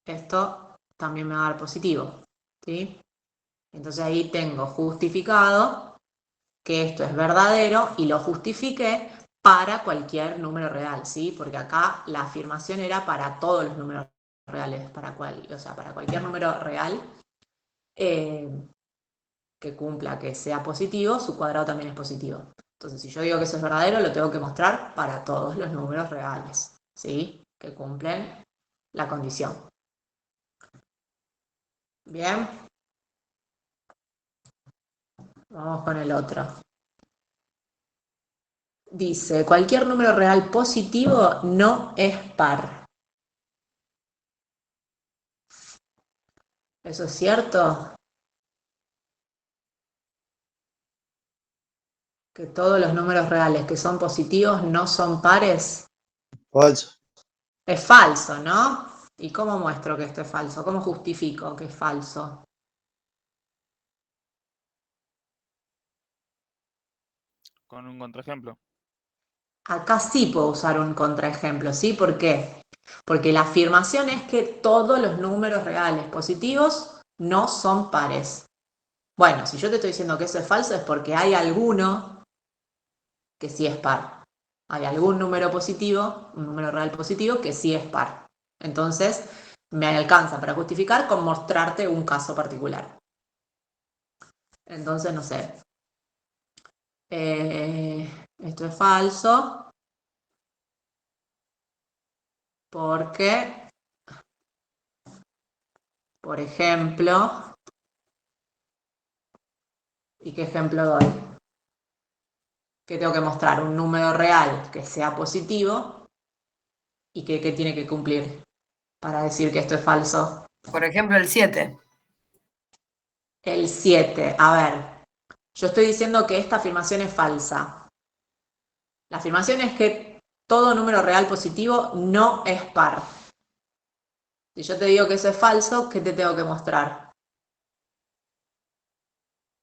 esto también me va a dar positivo, ¿sí? Entonces ahí tengo justificado que esto es verdadero y lo justifiqué para cualquier número real, ¿sí? Porque acá la afirmación era para todos los números reales, para cualquier número real que cumpla, que sea positivo, su cuadrado también es positivo. Entonces, si yo digo que eso es verdadero, lo tengo que mostrar para todos los números reales, ¿sí? Que cumplen la condición. Bien, vamos con el otro. Dice, cualquier número real positivo no es par. ¿Eso es cierto? Que todos los números reales que son positivos no son pares. Falso. Es falso, ¿no? ¿Y cómo muestro que esto es falso? ¿Cómo justifico que es falso? Con un contraejemplo. Acá sí puedo usar un contraejemplo, ¿sí? ¿Por qué? Porque la afirmación es que todos los números reales positivos no son pares. Bueno, si yo te estoy diciendo que eso es falso es porque hay alguno que sí es par. Hay algún número positivo, un número real positivo, que sí es par. Entonces, me alcanza para justificar con mostrarte un caso particular. Entonces, no sé. Esto es falso porque, por ejemplo, ¿y qué ejemplo doy? Que tengo que mostrar un número real que sea positivo y que tiene que cumplir para decir que esto es falso. Por ejemplo, el 7. El 7. A ver, yo estoy diciendo que esta afirmación es falsa. La afirmación es que todo número real positivo no es par. Si yo te digo que eso es falso, ¿qué te tengo que mostrar?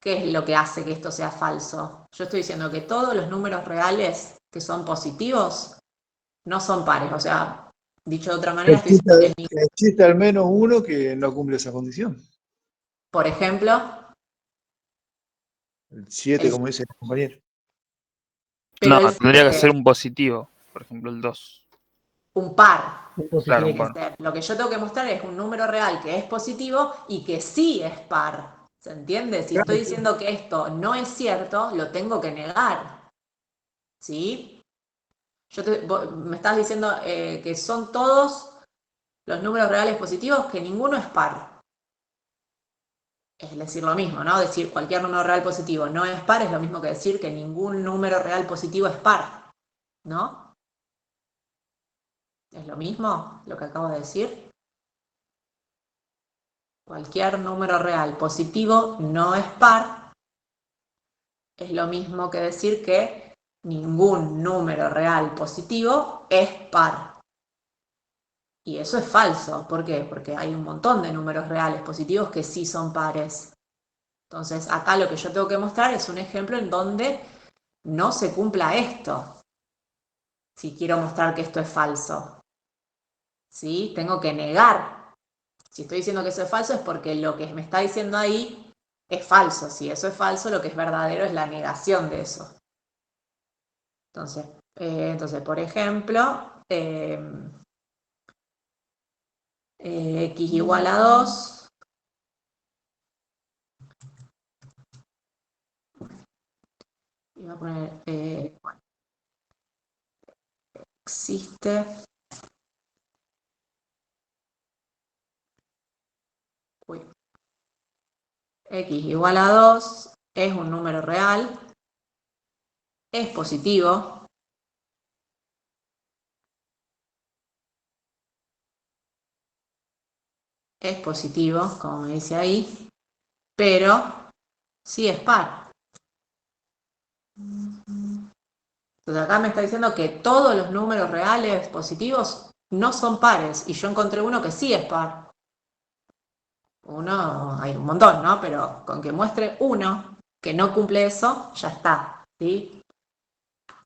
¿Qué es lo que hace que esto sea falso? Yo estoy diciendo que todos los números reales que son positivos no son pares. O sea, dicho de otra manera, estoy diciendo que, Existe al menos uno que no cumple esa condición. por ejemplo, El 7, el, como dice el compañero. pero No, el tendría que 7, ser un positivo. Por ejemplo, el 2. un par Claro, tiene un que par. ser. Lo que yo tengo que mostrar es un número real que es positivo y que sí es par. ¿Se entiende? Si estoy diciendo que esto no es cierto, lo tengo que negar. ¿Sí? Me estás diciendo que son todos los números reales positivos, que ninguno es par. Es decir lo mismo, ¿no? Decir cualquier número real positivo no es par es lo mismo que decir que ningún número real positivo es par, ¿no? ¿Es lo mismo lo que acabo de decir? Cualquier número real positivo no es par, es lo mismo que decir que ningún número real positivo es par. Y eso es falso. ¿Por qué? Porque hay un montón de números reales positivos que sí son pares. Entonces, acá lo que yo tengo que mostrar es un ejemplo en donde no se cumpla esto. Si quiero mostrar que esto es falso. ¿Sí? Tengo que negar. Si estoy diciendo que eso es falso es porque lo que me está diciendo ahí es falso. Si eso es falso, lo que es verdadero es la negación de eso. Entonces por ejemplo, x igual a 2. Y voy a poner, bueno, existe x igual a 2 es un número real, es positivo, como me dice ahí, pero sí es par. Entonces acá me está diciendo que todos los números reales positivos no son pares, y yo encontré uno que sí es par. Uno, hay un montón, ¿no? Pero con que muestre uno que no cumple eso, ya está, ¿sí?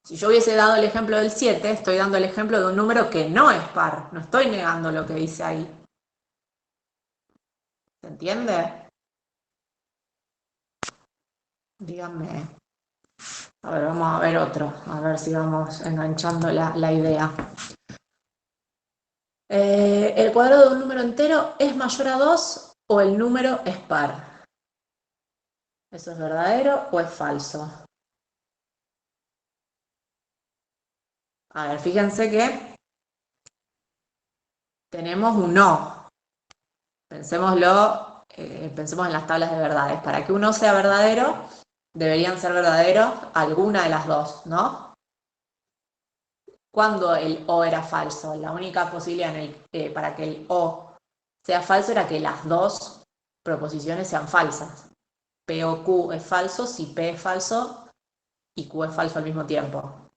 Si yo hubiese dado el ejemplo del 7, estoy dando el ejemplo de un número que no es par, no estoy negando lo que dice ahí. ¿Se entiende? Díganme. A ver, vamos a ver otro. A ver si vamos enganchando la idea. ¿El cuadrado de un número entero es mayor a 2 o el número es par? ¿Eso es verdadero o es falso? A ver, fíjense que tenemos un no. Pensémoslo, pensemos en las tablas de verdades. Para que un no sea verdadero, deberían ser verdaderos alguna de las dos, ¿no? ¿Cuándo el o era falso? La única posibilidad para que el o sea falso era que las dos proposiciones sean falsas. P o Q es falso si P es falso y Q es falso al mismo tiempo.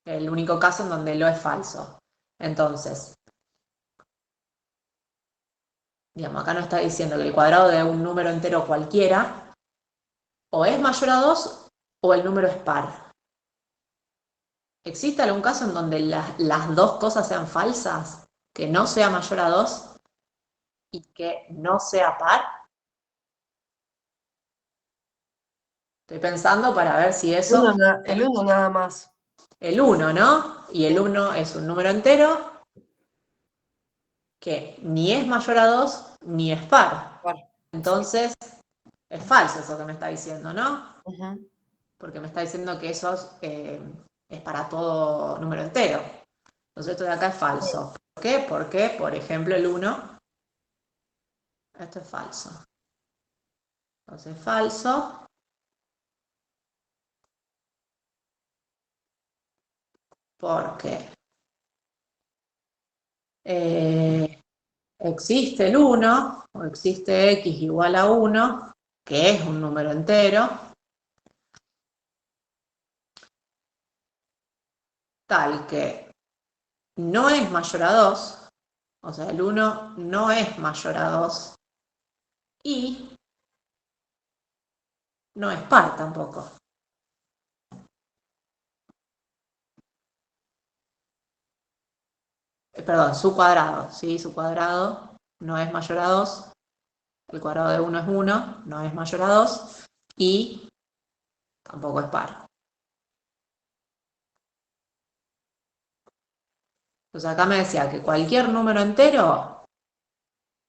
El único caso en donde lo es falso. Entonces, digamos, acá nos está diciendo que el cuadrado de un número entero cualquiera o es mayor a 2 o el número es par. ¿Existe algún caso en donde las dos cosas sean falsas? Que no sea mayor a 2 y que no sea par. Estoy pensando para ver si eso... El 1 nada más. El 1, ¿no? Y el 1 es un número entero que ni es mayor a 2 ni es par. Entonces, es falso eso que me está diciendo, ¿no? Porque me está diciendo que eso es para todo número entero. Entonces esto de acá es falso. ¿Por qué? Porque, por ejemplo, el 1, esto es falso. Entonces falso. Porque existe el 1, o existe x igual a 1, que es un número entero, tal que no es mayor a 2, o sea, el 1 no es mayor a 2, y no es par tampoco. Perdón, su cuadrado, ¿sí? Su cuadrado no es mayor a 2, el cuadrado de 1 es 1, no es mayor a 2, y tampoco es par. Entonces acá me decía que cualquier número entero,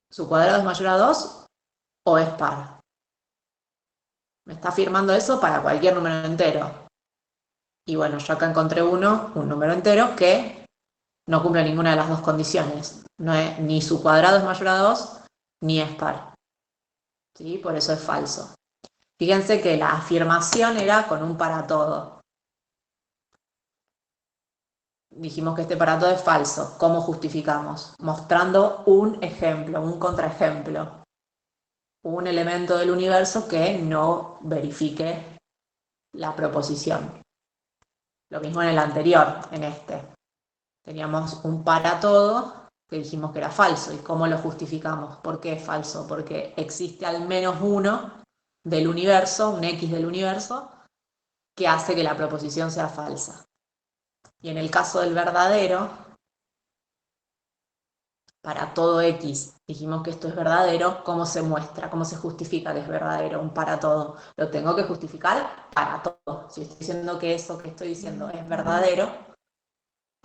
su cuadrado es mayor a 2 o es par. Me está afirmando eso para cualquier número entero. Y bueno, yo acá encontré un número entero que no cumple ninguna de las dos condiciones. No es, ni su cuadrado es mayor a 2, ni es par. ¿Sí? Por eso es falso. Fíjense que la afirmación era con un para todo. Dijimos que este para todo es falso. ¿Cómo justificamos? Mostrando un ejemplo, un contraejemplo. Un elemento del universo que no verifique la proposición. Lo mismo en el anterior, en este. Teníamos un para todo que dijimos que era falso. ¿Y cómo lo justificamos? ¿Por qué es falso? Porque existe al menos uno del universo, un X del universo, que hace que la proposición sea falsa. Y en el caso del verdadero, para todo X, dijimos que esto es verdadero, ¿cómo se muestra? ¿Cómo se justifica que es verdadero? Un para todo. Lo tengo que justificar para todo. Si estoy diciendo que eso que estoy diciendo es verdadero,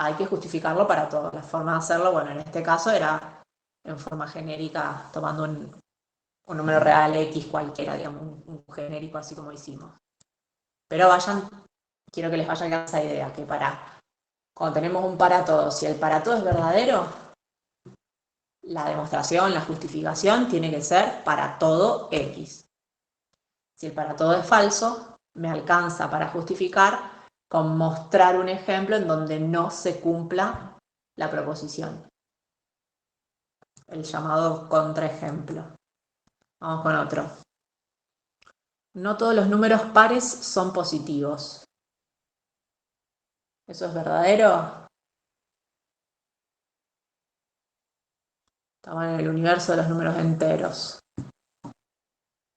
hay que justificarlo para todo. La forma de hacerlo, bueno, en este caso era en forma genérica, tomando un número real X cualquiera, digamos, un genérico así como hicimos. Pero quiero que les vaya quedando esa idea, que cuando tenemos un para todo, si el para todo es verdadero, la demostración, la justificación tiene que ser para todo X. Si el para todo es falso, me alcanza para justificar con mostrar un ejemplo en donde no se cumpla la proposición. El llamado contraejemplo. Vamos con otro. No todos los números pares son positivos. ¿Eso es verdadero? Estamos en el universo de los números enteros.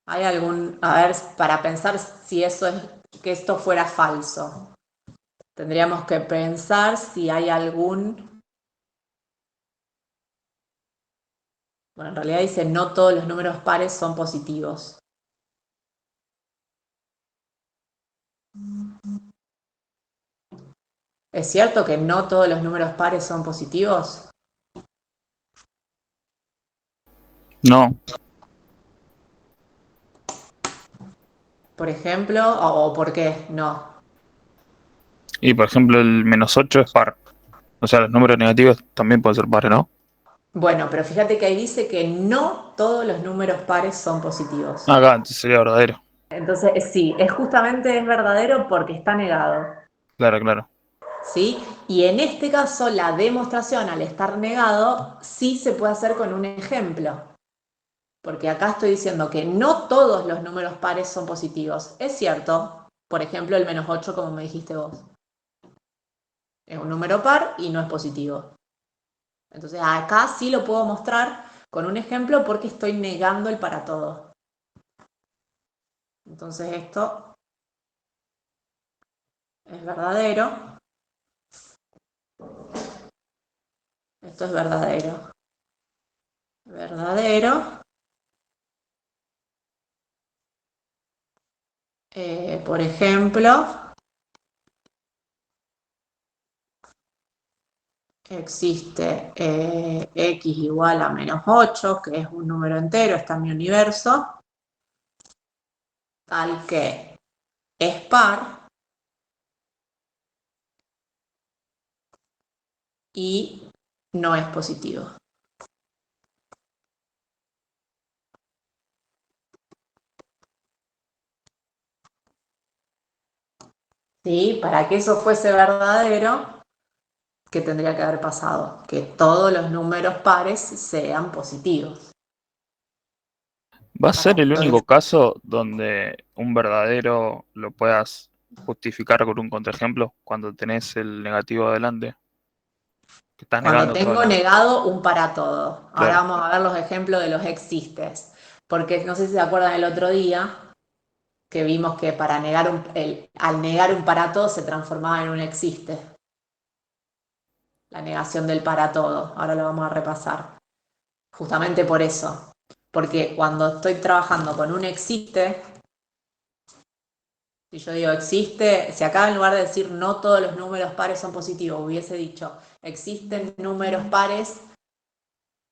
¿Hay algún, a ver, para pensar si que esto fuera falso? Tendríamos que pensar si hay algún... Bueno, en realidad dice no todos los números pares son positivos. ¿Es cierto que no todos los números pares son positivos? No. Por ejemplo, o por qué no. Y por ejemplo, el -8 es par. O sea, los números negativos también pueden ser pares, ¿no? Bueno, pero fíjate que ahí dice que no todos los números pares son positivos. Acá, entonces sería verdadero. Entonces, sí, es verdadero porque está negado. Claro, claro. ¿Sí? Y en este caso, la demostración al estar negado sí se puede hacer con un ejemplo. Porque acá estoy diciendo que no todos los números pares son positivos. Es cierto, por ejemplo, el -8, como me dijiste vos. Es un número par y no es positivo. Entonces, acá sí lo puedo mostrar con un ejemplo porque estoy negando el para todo. Entonces, esto es verdadero. Esto es verdadero. Verdadero. Por ejemplo, existe x igual a -8, que es un número entero, está en mi universo, tal que es par y no es positivo. ¿Sí? Para que eso fuese verdadero, ¿qué tendría que haber pasado? Que todos los números pares sean positivos. Va a ser Para el poder- único caso donde un verdadero lo puedas justificar con un contraejemplo cuando tenés el negativo adelante. Que estás Cuando negando toda tengo la. negado un para todo. Ahora Claro. vamos a ver los ejemplos de los existes. Porque no sé si se acuerdan el otro día que vimos que para negar al negar un para todo se transformaba en un existe. La negación del para todo. Ahora lo vamos a repasar. Justamente por eso. Porque cuando estoy trabajando con un existe, si yo digo existe, si acá en lugar de decir no todos los números pares son positivos, hubiese dicho existen números pares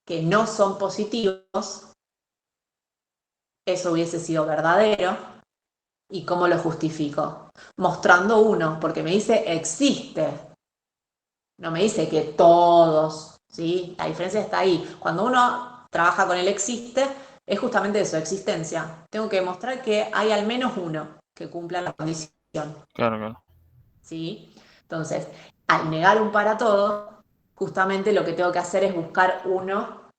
que no son positivos, eso hubiese sido verdadero. ¿Y cómo lo justifico? Mostrando uno, porque me dice existe. No me dice que todos, ¿sí? La diferencia está ahí. Cuando uno trabaja con el existe, es justamente eso, existencia. Tengo que demostrar que hay al menos uno que cumpla la condición, Claro, claro. ¿sí? Entonces, al negar un para todo, justamente lo que tengo que hacer es buscar uno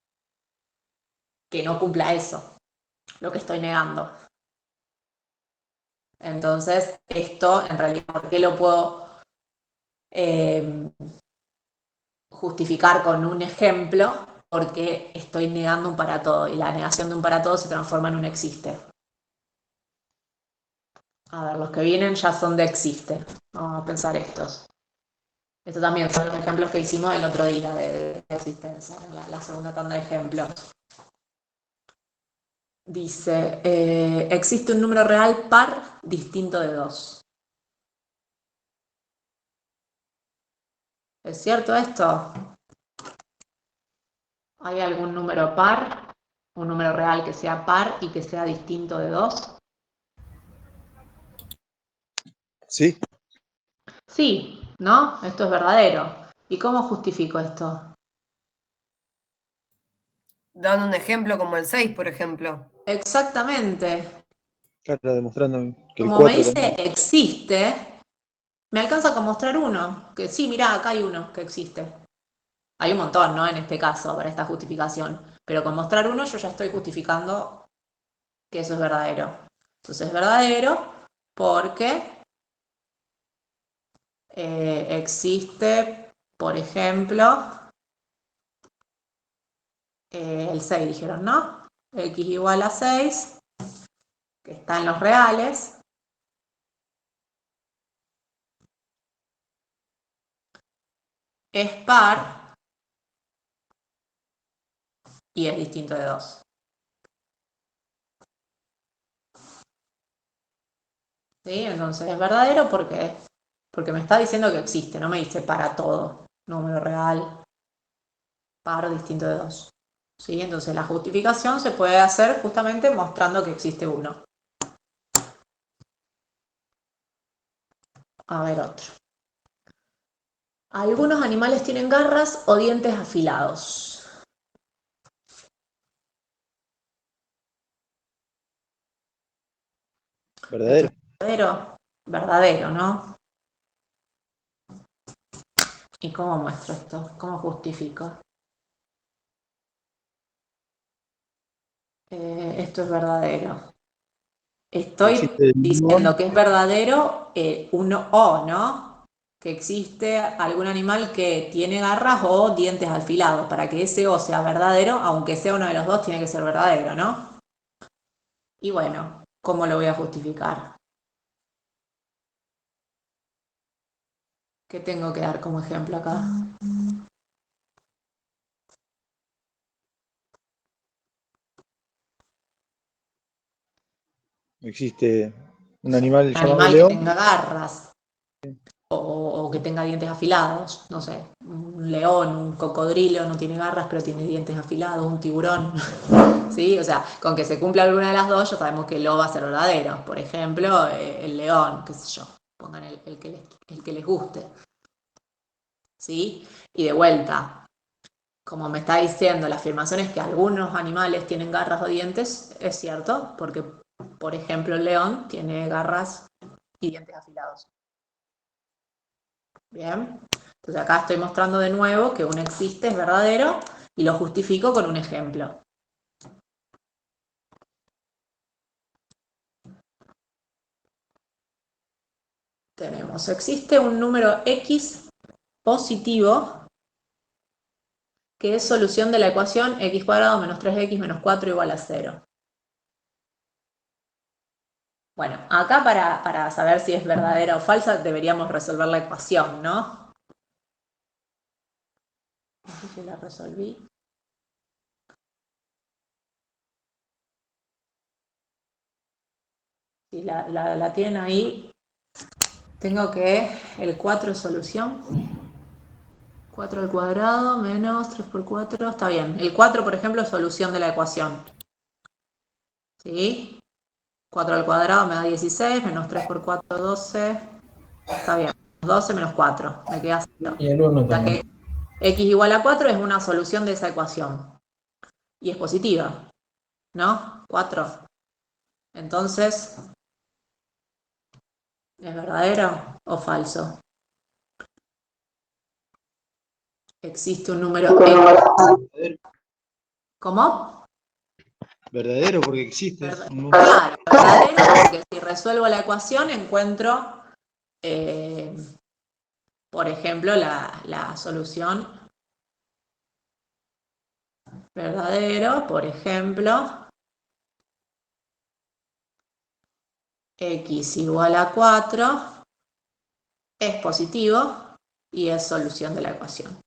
que no cumpla eso, lo que estoy negando. Entonces, esto en realidad, ¿por qué lo puedo justificar con un ejemplo? Porque estoy negando un para todo y la negación de un para todo se transforma en un existe. A ver, los que vienen ya son de existe. Vamos a pensar estos. Estos también son los ejemplos que hicimos el otro día de existencia, la segunda tanda de ejemplos. Dice, existe un número real par distinto de 2. ¿Es cierto esto? ¿Hay algún número par, un número real que sea par y que sea distinto de 2? Sí, Sí, ¿no? Esto es verdadero. ¿Y cómo justifico esto? Dando un ejemplo como el 6, por ejemplo. Exactamente. claro, demostrando que el Como me 4 dice también. existe, me alcanza con mostrar uno. Que sí, mirá, acá hay uno que existe. Hay un montón, ¿no? En este caso, para esta justificación. Pero con mostrar uno yo ya estoy justificando que eso es verdadero. Entonces es verdadero porque existe, por ejemplo, el 6 dijeron, ¿no? X igual a 6, que está en los reales. Es par y es distinto de 2. ¿Sí? Entonces es verdadero porque me está diciendo que existe, no me dice para todo. Número real, par distinto de 2. ¿Sí? Entonces la justificación se puede hacer justamente mostrando que existe 1. A ver otro. Algunos animales tienen garras o dientes afilados. Verdadero. Verdadero, verdadero, ¿no? ¿Y cómo muestro esto? ¿Cómo justifico? Esto es verdadero. Estoy Existe diciendo que es verdadero uno o, ¿no? Que existe algún animal que tiene garras o dientes afilados. Para que ese o sea verdadero, aunque sea uno de los dos, tiene que ser verdadero, ¿no? Y bueno, ¿cómo lo voy a justificar? ¿Qué tengo que dar como ejemplo acá? Existe un animal Un llamado animal que león. tenga garras o que tenga dientes afilados, no sé, un león, un cocodrilo no tiene garras pero tiene dientes afilados, un tiburón, ¿sí? O sea, con que se cumpla alguna de las dos ya sabemos que lo va a ser verdadero. Por ejemplo, el león, qué sé yo, pongan el que les guste, ¿sí? Y de vuelta, como me está diciendo, la afirmación es que algunos animales tienen garras o dientes, es cierto, porque, por ejemplo, el león tiene garras y dientes afilados. Bien, entonces acá estoy mostrando de nuevo que un existe es verdadero y lo justifico con un ejemplo. Tenemos, existe un número x positivo que es solución de la ecuación x cuadrado menos 3x menos 4 igual a 0. Bueno, acá para saber si es verdadera o falsa deberíamos resolver la ecuación, ¿no? No sé si la resolví. Si la tienen ahí, tengo que el 4 es solución. 4 al cuadrado menos 3 por 4, está bien. El 4, por ejemplo, es solución de la ecuación. ¿Sí? 4 al cuadrado me da 16, menos 3 por 4, 12. Está bien. 12 menos 4, me queda 0. Y el 1 O sea que también. x igual a 4 es una solución de esa ecuación. Y es positiva, ¿no? 4. Entonces, ¿es verdadero o falso? Existe un número x. Verdadero. ¿Cómo? Verdadero porque existe. Claro, verdadero porque si resuelvo la ecuación encuentro, por ejemplo, la solución verdadero, por ejemplo, x igual a 4 es positivo y es solución de la ecuación.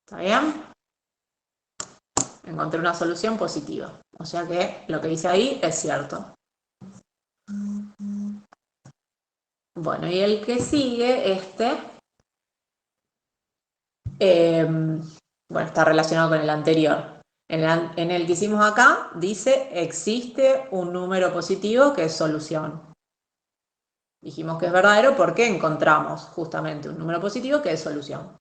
¿Está bien? Encontré una solución positiva. O sea que lo que dice ahí es cierto. Bueno, y el que sigue, bueno, está relacionado con el anterior. En el que hicimos acá, dice, existe un número positivo que es solución. Dijimos que es verdadero porque encontramos justamente un número positivo que es solución.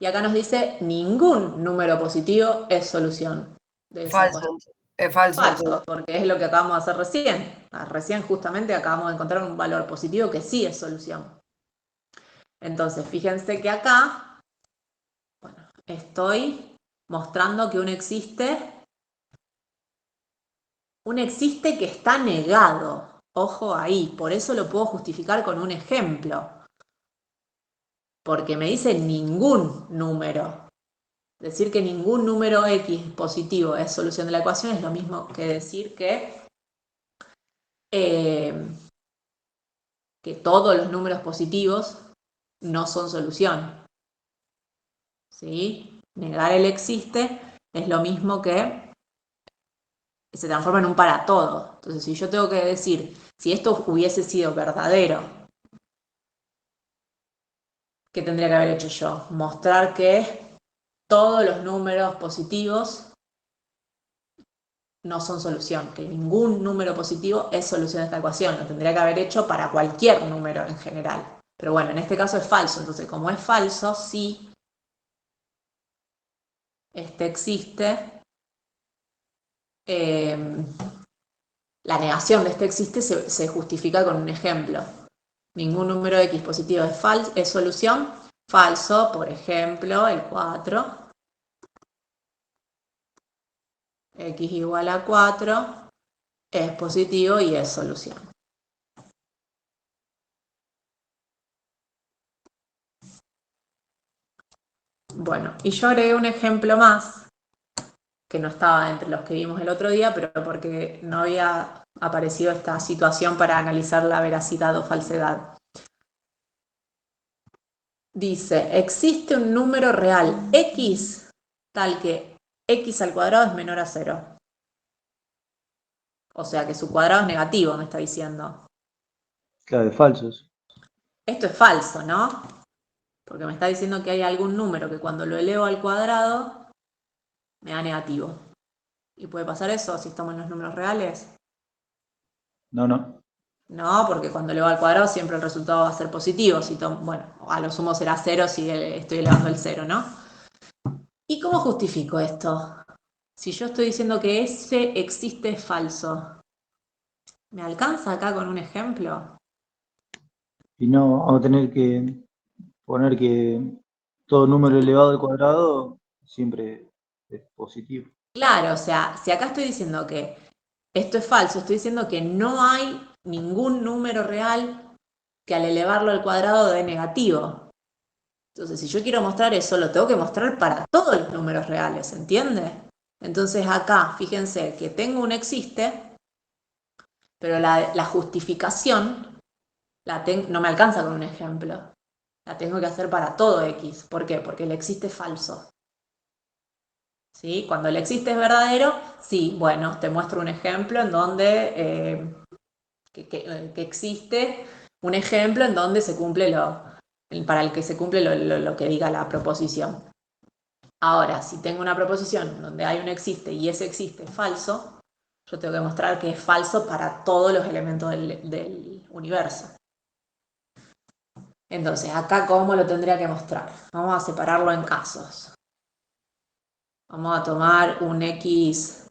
Y acá nos dice, ningún número positivo es solución de esa Falso. ecuación. Es falso. Falso, porque es lo que acabamos de hacer recién. Recién justamente acabamos de encontrar un valor positivo que sí es solución. Entonces, fíjense que acá, bueno, estoy mostrando que un existe que está negado. Ojo ahí, por eso lo puedo justificar con un ejemplo. Porque me dice ningún número. Decir que ningún número x positivo es solución de la ecuación es lo mismo que decir que que todos los números positivos no son solución. ¿Sí? Negar el existe es lo mismo que se transforma en un para todo. Entonces, si yo tengo que decir, si esto hubiese sido verdadero, ¿qué tendría que haber hecho yo? Mostrar que todos los números positivos no son solución, que ningún número positivo es solución de esta ecuación. Lo tendría que haber hecho para cualquier número en general. Pero bueno, en este caso es falso. Entonces, como es falso, sí, este existe. La negación de este existe se justifica con un ejemplo. Ningún número x positivo es solución. Falso, por ejemplo, el 4. X igual a 4 es positivo y es solución. Bueno, y yo agregué un ejemplo más, que no estaba entre los que vimos el otro día, pero porque no había aparecido esta situación para analizar la veracidad o falsedad. Dice, existe un número real x tal que x al cuadrado es menor a 0. O sea que su cuadrado es negativo, me está diciendo. Claro, de falsos. Esto es falso, ¿no? Porque me está diciendo que hay algún número que cuando lo elevo al cuadrado me da negativo. ¿Y puede pasar eso si estamos en los números reales? No. No, porque cuando elevo al cuadrado siempre el resultado va a ser positivo. Bueno, a lo sumo será 0 si estoy elevando el 0, ¿no? ¿Y cómo justifico esto? Si yo estoy diciendo que ese existe es falso, ¿me alcanza acá con un ejemplo? Y no, vamos a tener que poner que todo número elevado al cuadrado siempre es positivo. Claro, o sea, si acá estoy diciendo que esto es falso, estoy diciendo que no hay ningún número real que al elevarlo al cuadrado dé negativo. Entonces, si yo quiero mostrar eso, lo tengo que mostrar para todos los números reales, ¿entiende? Entonces acá, fíjense que tengo un existe, pero la justificación no me alcanza con un ejemplo. La tengo que hacer para todo x. ¿Por qué? Porque el existe es falso. ¿Sí? Cuando el existe es verdadero, sí, bueno, te muestro un ejemplo en donde que existe un ejemplo en donde se cumple para el que se cumple lo que diga la proposición. Ahora, si tengo una proposición donde hay un existe y ese existe es falso, yo tengo que mostrar que es falso para todos los elementos del universo. Entonces, acá, ¿cómo lo tendría que mostrar? Vamos a separarlo en casos. Vamos a tomar un x,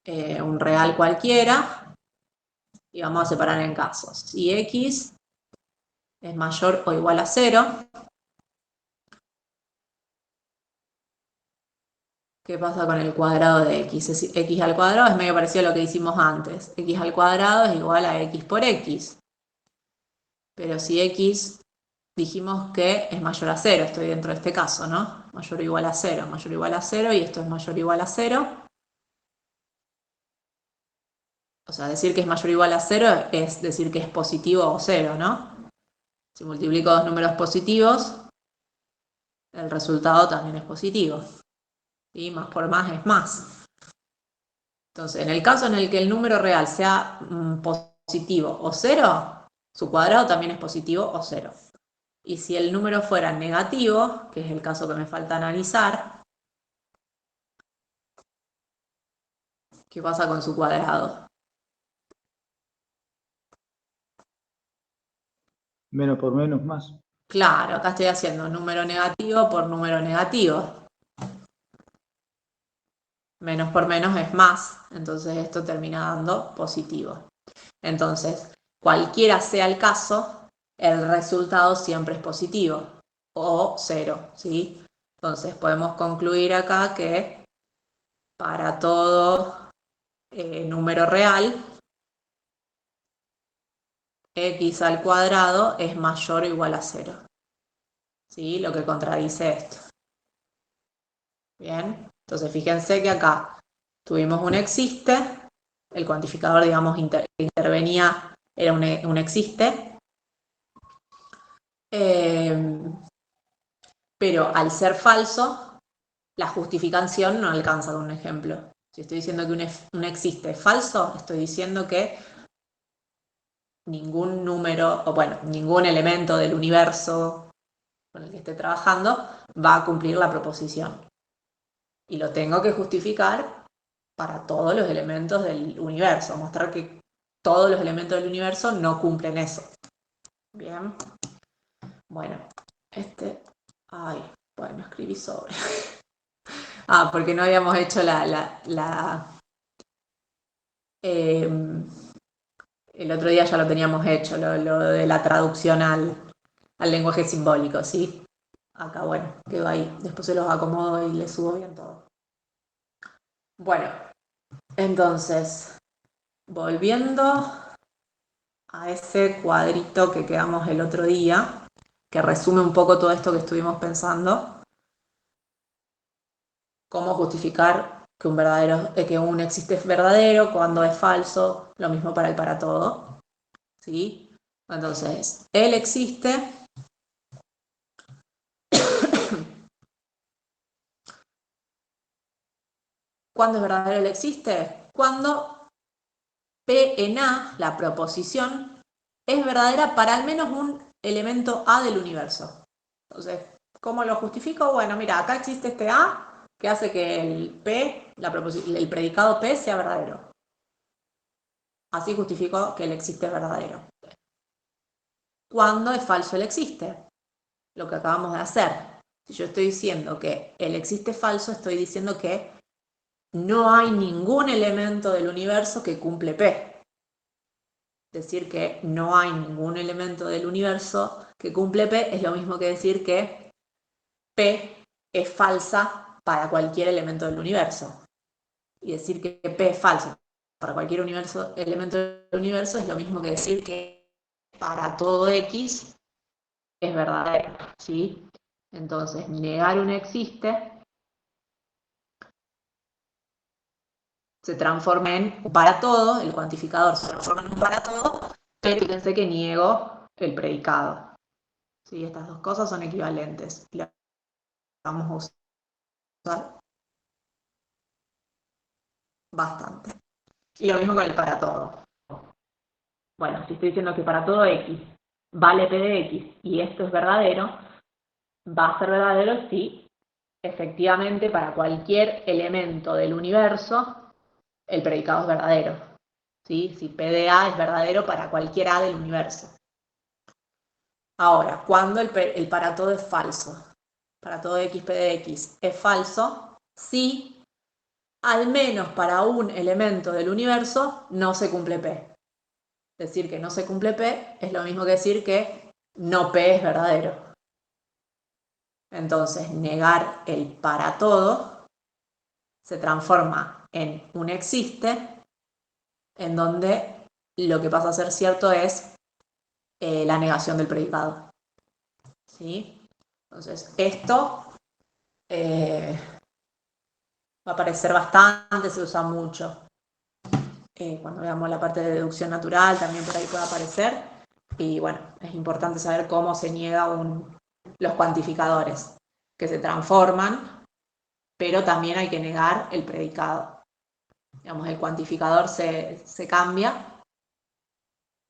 un real cualquiera, y vamos a separar en casos. Si x es mayor o igual a 0, ¿qué pasa con el cuadrado de x? X al cuadrado es medio parecido a lo que hicimos antes. X al cuadrado es igual a x por x. Pero si x dijimos que es mayor a 0, estoy dentro de este caso, ¿no? Mayor o igual a 0, mayor o igual a 0, y esto es mayor o igual a 0. O sea, decir que es mayor o igual a 0 es decir que es positivo o 0, ¿no? Si multiplico dos números positivos, el resultado también es positivo. ¿Sí? Más por más es más. Entonces, en el caso en el que el número real sea positivo o 0, su cuadrado también es positivo o 0. Y si el número fuera negativo, que es el caso que me falta analizar, ¿qué pasa con su cuadrado? Menos por menos más. Claro, acá estoy haciendo número negativo por número negativo. Menos por menos es más, entonces esto termina dando positivo. Entonces, cualquiera sea el caso, el resultado siempre es positivo o 0, ¿sí? Entonces podemos concluir acá que para todo número real, x al cuadrado es mayor o igual a 0. ¿Sí? Lo que contradice esto. Bien, entonces fíjense que acá tuvimos un existe el cuantificador, digamos, que intervenía era un existe. Pero al ser falso, la justificación no alcanza con un ejemplo. Si estoy diciendo que un existe es falso, estoy diciendo que ningún número, o bueno, ningún elemento del universo con el que esté trabajando va a cumplir la proposición. Y lo tengo que justificar para todos los elementos del universo, mostrar que todos los elementos del universo no cumplen eso. Bien. Bueno, bueno, escribí sobre. Porque no habíamos hecho el otro día ya lo teníamos hecho, lo de la traducción al lenguaje simbólico, ¿sí? Acá, bueno, quedó ahí. Después se los acomodo y les subo bien todo. Bueno, entonces, volviendo a ese cuadrito que quedamos el otro día, que resume un poco todo esto que estuvimos pensando, cómo justificar que un existe es verdadero, cuando es falso, lo mismo para el para todo, ¿sí? Entonces, él existe ¿cuándo es verdadero él existe? Cuando P en A, la proposición, es verdadera para al menos un elemento A del universo. Entonces, ¿cómo lo justifico? Bueno, mira, acá existe este A que hace que el P, el predicado P sea verdadero. Así justifico que el existe es verdadero. ¿Cuándo es falso el existe? Lo que acabamos de hacer. Si yo estoy diciendo que el existe es falso, estoy diciendo que no hay ningún elemento del universo que cumple P. Decir que no hay ningún elemento del universo que cumple P es lo mismo que decir que P es falsa para cualquier elemento del universo. Y decir que P es falsa para cualquier elemento del universo es lo mismo que decir que para todo X es verdadero, ¿sí? Entonces, negar un existe se transforma en un para todo, el cuantificador se transforma en un para todo, pero fíjense que niego el predicado. ¿Sí? Estas dos cosas son equivalentes. Las vamos a usar bastante. Y lo mismo con el para todo. Bueno, si estoy diciendo que para todo X vale P de X y esto es verdadero, va a ser verdadero si efectivamente para cualquier elemento del universo el predicado es verdadero. ¿Sí? Si P de A es verdadero para cualquier A del universo. Ahora, cuando el para todo es falso, para todo X, P de X es falso, si al menos para un elemento del universo no se cumple P. Decir que no se cumple P es lo mismo que decir que no P es verdadero. Entonces, negar el para todo se transforma en un existe, en donde lo que pasa a ser cierto es la negación del predicado. ¿Sí? Entonces, esto va a aparecer bastante, se usa mucho. Cuando veamos la parte de deducción natural, también por ahí puede aparecer. Y bueno, es importante saber cómo se niega los cuantificadores, que se transforman, pero también hay que negar el predicado. Digamos, el cuantificador se cambia,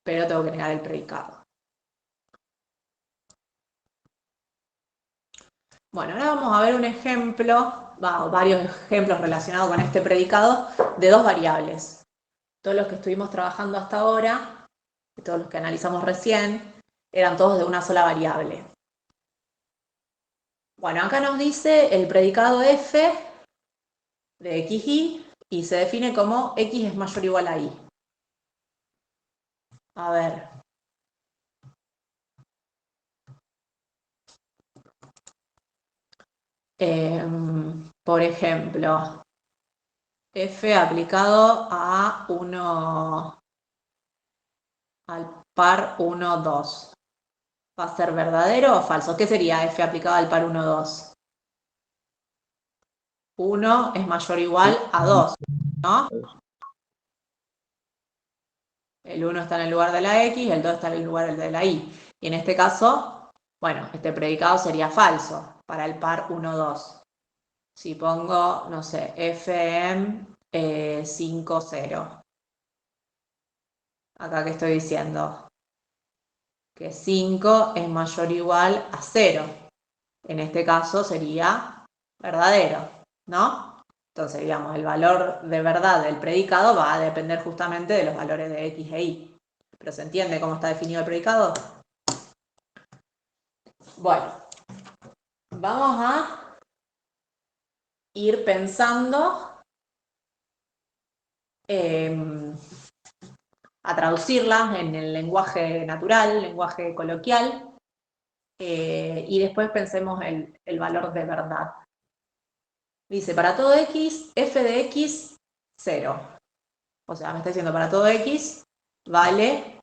pero tengo que negar el predicado. Bueno, ahora vamos a ver un ejemplo, varios ejemplos relacionados con este predicado de dos variables. Todos los que estuvimos trabajando hasta ahora, todos los que analizamos recién, eran todos de una sola variable. Bueno, acá nos dice el predicado f de xy y se define como x es mayor o igual a y. A ver. Por ejemplo, f aplicado a al par 1, 2. ¿Va a ser verdadero o falso? ¿Qué sería f aplicado al par 1, 2? 1 es mayor o igual a 2, ¿no? El 1 está en el lugar de la X, el 2 está en el lugar de la Y. Y en este caso, bueno, este predicado sería falso para el par 1, 2. Si pongo, no sé, FM 5, 0. Acá que estoy diciendo que 5 es mayor o igual a 0. En este caso sería verdadero, ¿no? Entonces, digamos, el valor de verdad del predicado va a depender justamente de los valores de X e Y. ¿Pero se entiende cómo está definido el predicado? Bueno, vamos a ir pensando a traducirlas en el lenguaje natural, lenguaje coloquial, y después pensemos el valor de verdad. Dice, para todo X, f de X, 0. O sea, me está diciendo, para todo X vale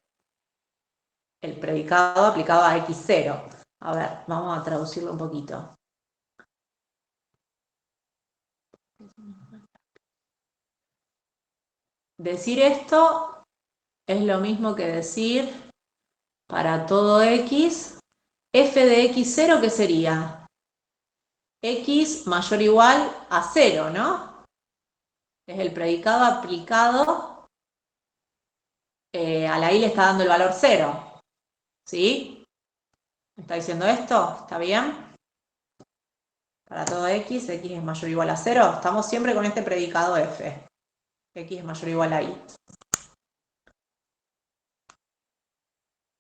el predicado aplicado a X0. A ver, vamos a traducirlo un poquito. Decir esto es lo mismo que decir para todo X, f de X0, ¿qué sería? X mayor o igual a 0, ¿no? Es el predicado aplicado a la Y le está dando el valor 0. ¿Sí? ¿Me está diciendo esto? ¿Está bien? Para todo X, X es mayor o igual a 0. Estamos siempre con este predicado F. X es mayor o igual a Y.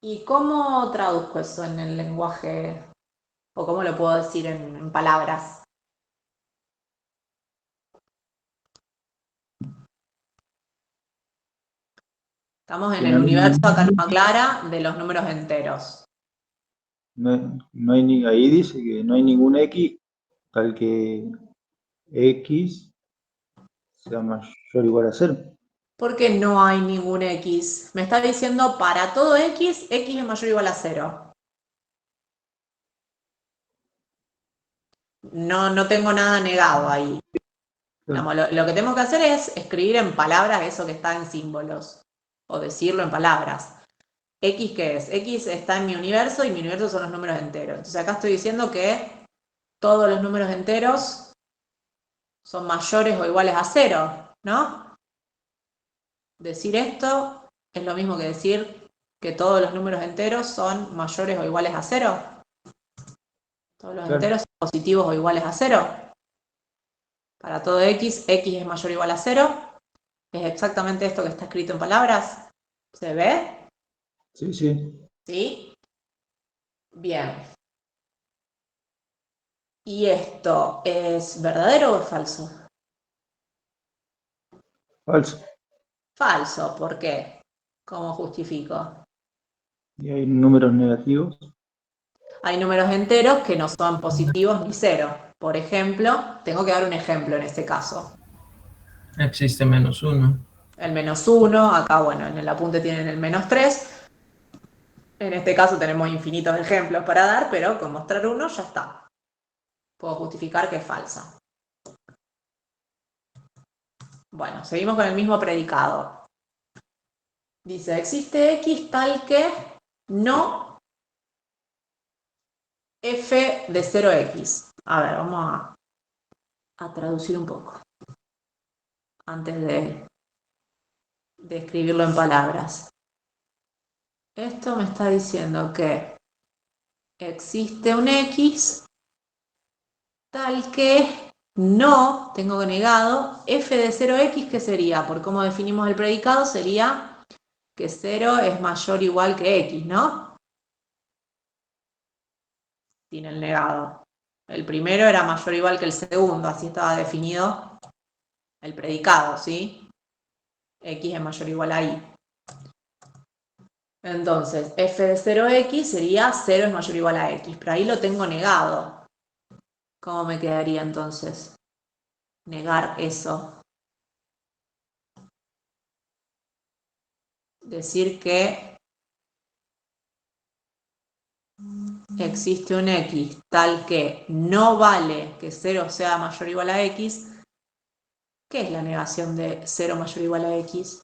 ¿Y cómo traduzco eso en el lenguaje? ¿O cómo lo puedo decir en palabras? Estamos en el universo, acá no aclara, de los números enteros. No hay ahí dice que no hay ningún X tal que X sea mayor o igual a 0. ¿Por qué no hay ningún X? Me está diciendo para todo X, X es mayor o igual a 0. No tengo nada negado ahí. Digamos, lo que tengo que hacer es escribir en palabras eso que está en símbolos. O decirlo en palabras. ¿X qué es? X está en mi universo y mi universo son los números enteros. Entonces acá estoy diciendo que todos los números enteros son mayores o iguales a 0, ¿no? Decir esto es lo mismo que decir que todos los números enteros son mayores o iguales a 0. Todos los enteros son positivos o iguales a 0. Para todo X, X es mayor o igual a 0. Es exactamente esto que está escrito en palabras. ¿Se ve? Sí, sí. ¿Sí? Bien. ¿Y esto es verdadero o es falso? Falso. Falso, ¿por qué? ¿Cómo justifico? Y hay números negativos. Hay números enteros que no son positivos ni 0. Por ejemplo, tengo que dar un ejemplo en este caso. Existe -1. El -1, acá bueno, en el apunte tienen el -3. En este caso tenemos infinitos ejemplos para dar, pero con mostrar uno ya está. Puedo justificar que es falsa. Bueno, seguimos con el mismo predicado. Dice, existe X tal que no f de 0x. A ver, vamos a traducir un poco. Antes de escribirlo en palabras. Esto me está diciendo que existe un X tal que no, tengo negado, f de 0x, ¿qué sería? Por cómo definimos el predicado, sería que 0 es mayor o igual que x, ¿no? Sin el negado. El primero era mayor o igual que el segundo, así estaba definido el predicado, ¿sí? X es mayor o igual a y. Entonces, f de 0x sería 0 es mayor o igual a x, pero ahí lo tengo negado. ¿Cómo me quedaría entonces? Negar eso. Decir que existe un x tal que no vale que 0 sea mayor o igual a x. ¿Qué es la negación de 0 mayor o igual a x?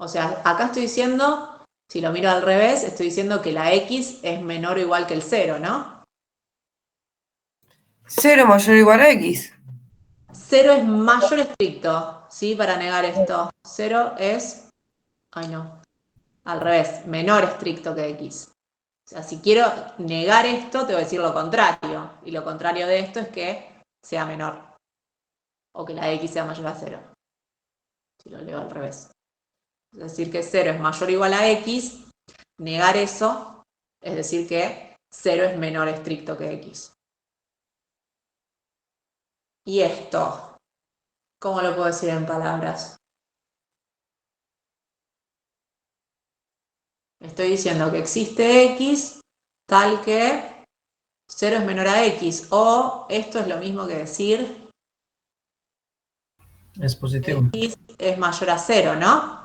O sea, acá estoy diciendo, si lo miro al revés, estoy diciendo que la X es menor o igual que el 0, ¿no? 0 mayor o igual a X. 0 es mayor estricto, ¿sí? Para negar esto. 0 es, ay no, al revés, menor estricto que X. O sea, si quiero negar esto, te voy a decir lo contrario. Y lo contrario de esto es que sea menor. O que la X sea mayor a 0. Si lo leo al revés. Es decir, que 0 es mayor o igual a X. Negar eso es decir que 0 es menor estricto que X. Y esto, ¿cómo lo puedo decir en palabras? Estoy diciendo que existe X tal que 0 es menor a X. O esto es lo mismo que decir Es positivo. X es mayor a 0, ¿no?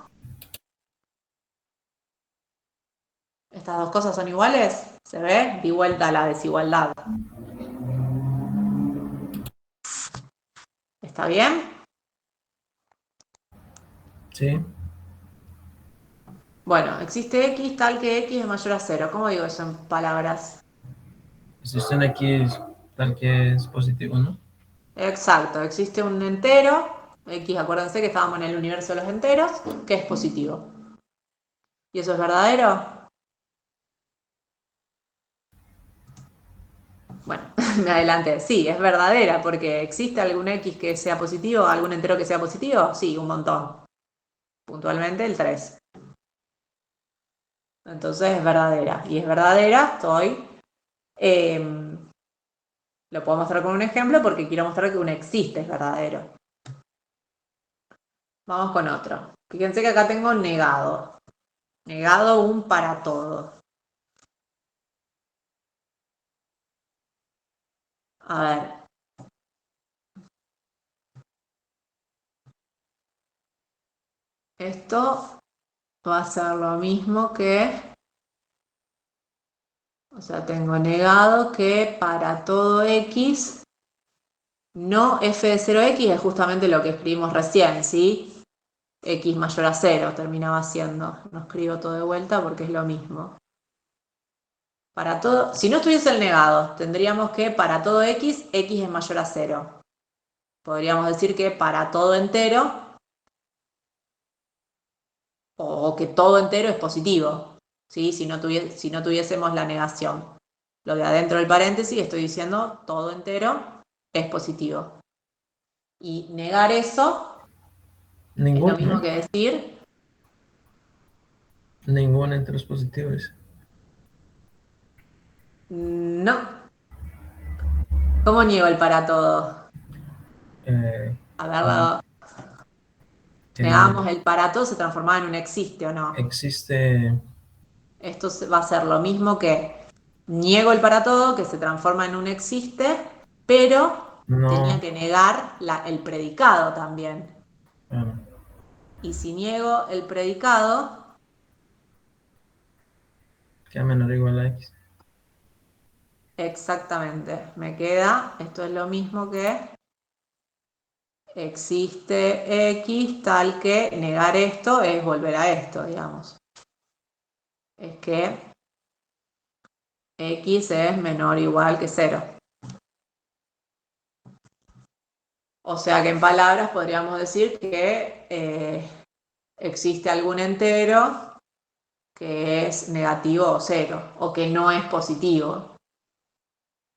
Estas dos cosas son iguales. ¿Se ve? Di vuelta a la desigualdad. ¿Está bien? Sí. Bueno, existe X tal que X es mayor a 0. ¿Cómo digo eso en palabras? Existe un X tal que es positivo, ¿no? Exacto, existe un entero, X, acuérdense que estábamos en el universo de los enteros, que es positivo. ¿Y eso es verdadero? Bueno, me adelanté. Sí, es verdadera, porque ¿existe algún X que sea positivo, algún entero que sea positivo? Sí, un montón. Puntualmente el 3. Entonces es verdadera. Y es verdadera, lo puedo mostrar con un ejemplo porque quiero mostrar que un existe es verdadero. Vamos con otro. Fíjense que acá tengo negado. Negado un para todo. A ver. Esto va a ser lo mismo que, o sea, tengo negado que para todo X, no f de 0x es justamente lo que escribimos recién, ¿sí? X mayor a 0 terminaba siendo. No escribo todo de vuelta porque es lo mismo. Para todo, si no estuviese el negado, tendríamos que para todo X, X es mayor a 0. Podríamos decir que para todo entero, o que todo entero es positivo, ¿sí? Si no tuviésemos la negación. Lo de adentro del paréntesis estoy diciendo todo entero es positivo. Y negar eso es Ninguno, lo mismo ¿no? que decir Ningún entre los positivos. no. ¿Cómo niego el para todo? Eh, A ver, eh, negamos el para todo, se transformaba en un existe o no. existe. Esto va a ser lo mismo que niego el para todo, que se transforma en un existe, pero tenía No. que negar el predicado también. Bueno, Y si niego el predicado, que a menor o igual a X. exactamente, me queda, esto es lo mismo que existe X tal que negar esto es volver a esto, digamos. Es que X es menor o igual que 0. O sea que en palabras podríamos decir que existe algún entero que es negativo o 0, o que no es positivo.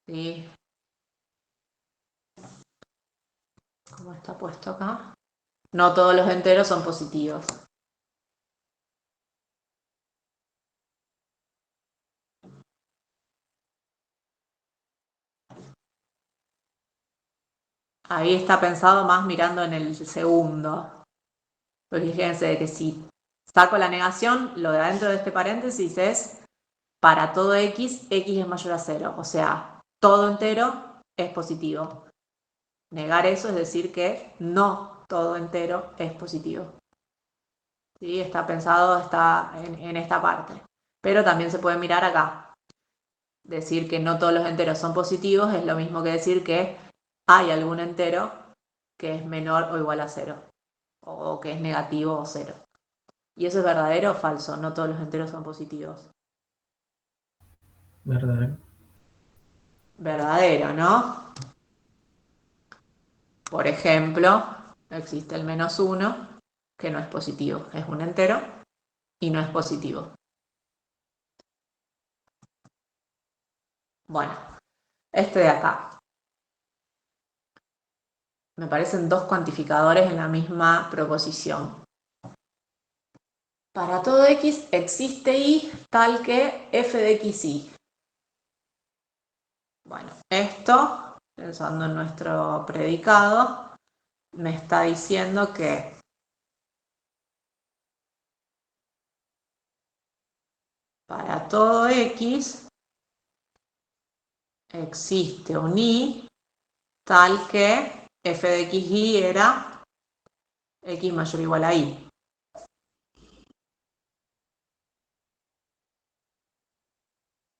¿Sí? ¿Cómo está puesto acá? No todos los enteros son positivos. Ahí está pensado más mirando en el segundo. Pues fíjense que si saco la negación, lo de adentro de este paréntesis es para todo X, X es mayor a 0. O sea, todo entero es positivo. Negar eso es decir que no todo entero es positivo. ¿Sí? Está pensado en esta parte. Pero también se puede mirar acá. Decir que no todos los enteros son positivos es lo mismo que decir que hay algún entero que es menor o igual a 0. O que es negativo o 0. ¿Y eso es verdadero o falso? No todos los enteros son positivos. Verdadero. Verdadero, ¿no? Por ejemplo, existe el -1, que no es positivo, es un entero y no es positivo. Bueno, este de acá. Me parecen dos cuantificadores en la misma proposición. Para todo x existe y tal que f de xy. Bueno, esto, pensando en nuestro predicado, me está diciendo que para todo x existe un y tal que f de xy era x mayor o igual a y.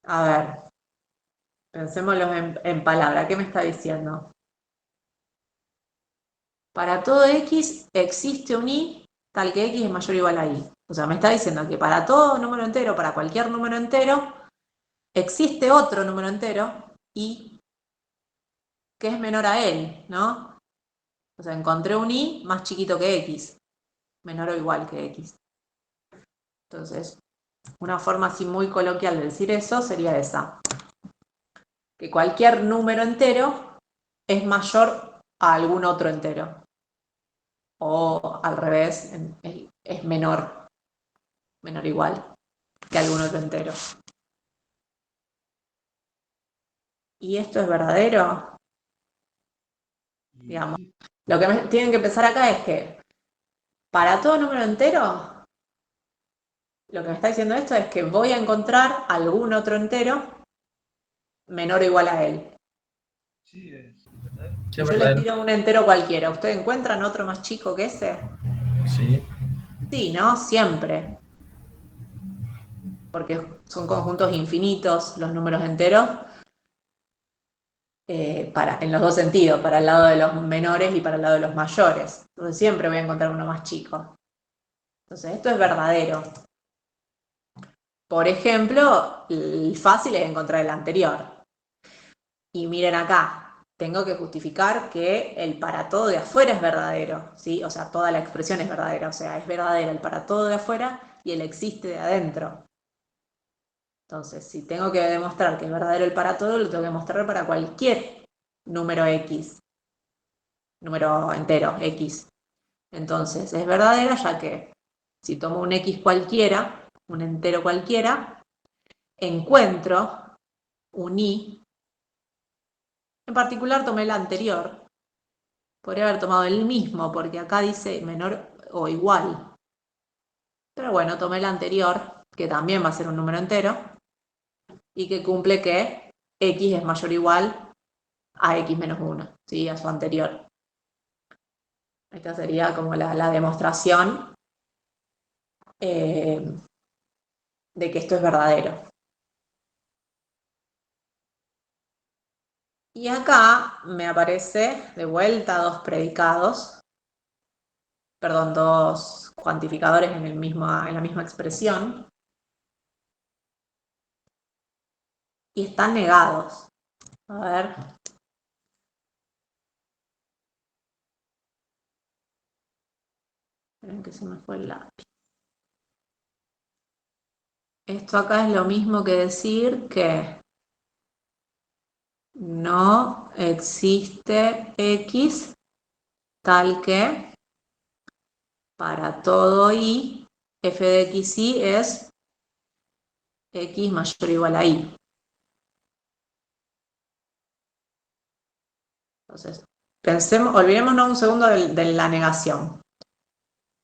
A ver, pensémoslo en palabra. ¿Qué me está diciendo? Para todo x existe un y tal que x es mayor o igual a y. O sea, me está diciendo que para todo número entero, para cualquier número entero, existe otro número entero y que es menor a él, ¿no? O sea, encontré un y más chiquito que x, menor o igual que x. Entonces, una forma así muy coloquial de decir eso sería esa. Que cualquier número entero es mayor a algún otro entero. O al revés, es menor o igual que algún otro entero. ¿Y esto es verdadero? Digamos, lo que tienen que pensar acá es que para todo número entero, lo que me está diciendo esto es que voy a encontrar algún otro entero menor o igual a él. Sí, es Si yo les tiro un entero cualquiera, ¿ustedes encuentran otro más chico que ese? Sí. Sí, ¿no? Siempre. Porque son conjuntos infinitos los números enteros, en los dos sentidos, para el lado de los menores y para el lado de los mayores. Entonces siempre voy a encontrar uno más chico. Entonces esto es verdadero. Por ejemplo, el fácil es encontrar el anterior. Y miren acá, tengo que justificar que el para todo de afuera es verdadero, ¿sí? O sea, toda la expresión es verdadera, o sea, es verdadera el para todo de afuera y el existe de adentro. Entonces, si tengo que demostrar que es verdadero el para todo, lo tengo que demostrar para cualquier número x, número entero x. Entonces, es verdadera ya que si tomo un x cualquiera, un entero cualquiera, encuentro un y. En particular tomé el anterior. Podría haber tomado el mismo, porque acá dice menor o igual. Pero bueno, tomé el anterior, que también va a ser un número entero, y que cumple que x es mayor o igual a x menos 1, ¿sí? A su anterior. Esta sería como la demostración de que esto es verdadero. Y acá me aparece de vuelta dos predicados, perdón, dos cuantificadores en la misma expresión, y están negados. A ver. Esperen que se me fue el lápiz. Esto acá es lo mismo que decir que no existe x tal que para todo y f de xy es x mayor o igual a y. Entonces, olvidémonos un segundo de la negación.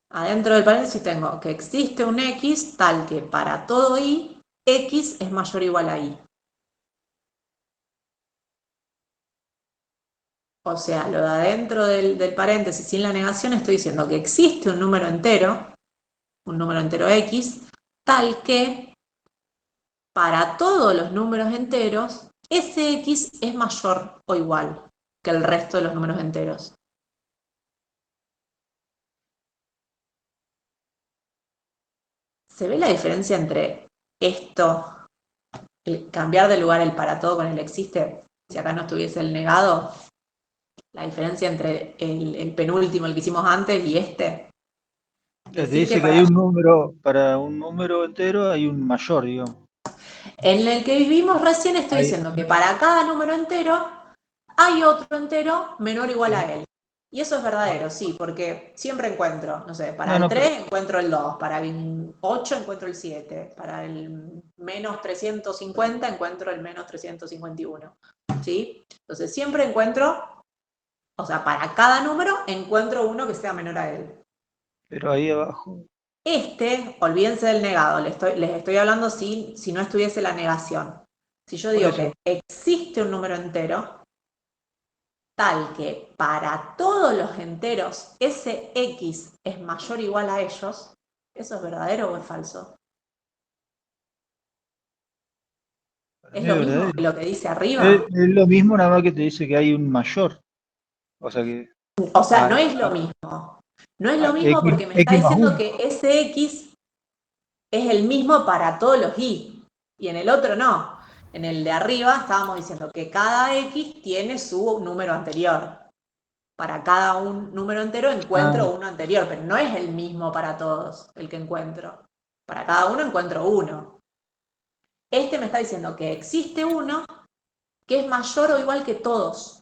Adentro del paréntesis tengo que existe un x tal que para todo y x es mayor o igual a y. O sea, lo de adentro del paréntesis sin la negación estoy diciendo que existe un número entero x, tal que para todos los números enteros, ese x es mayor o igual que el resto de los números enteros. ¿Se ve la diferencia entre esto, el cambiar de lugar el para todo con el existe? Si acá no estuviese el negado, la diferencia entre el penúltimo, el que hicimos antes, y este. Te Decir que dice que hay un número, para un número entero hay un mayor, digamos. en el que vivimos recién estoy Hay- diciendo que para cada número entero hay otro entero menor o igual a él. Y eso es verdadero, sí, porque siempre encuentro, no sé, para No, el no, 3 encuentro el 2, para el 8 encuentro el 7, para el menos 350 encuentro el menos 351, ¿sí? Entonces siempre encuentro, o sea, para cada número encuentro uno que sea menor a él. pero ahí abajo. Olvídense del negado, les estoy hablando si no estuviese la negación. Si yo Por digo eso. que existe un número entero, tal que para todos los enteros ese X es mayor o igual a ellos, ¿eso es verdadero o es falso? Para ¿Es mí lo es mismo que verdadero. lo que dice arriba? Es lo mismo, nada más que te dice que hay un mayor. O sea que O sea, a, no es lo a- mismo. No es a lo mismo X, porque me está X más diciendo 1. que ese X es el mismo para todos los Y. Y en el otro no. En el de arriba estábamos diciendo que cada X tiene su número anterior. Para cada un número entero encuentro uno anterior, pero no es el mismo para todos el que encuentro. Para cada uno encuentro uno. Este me está diciendo que existe uno que es mayor o igual que todos.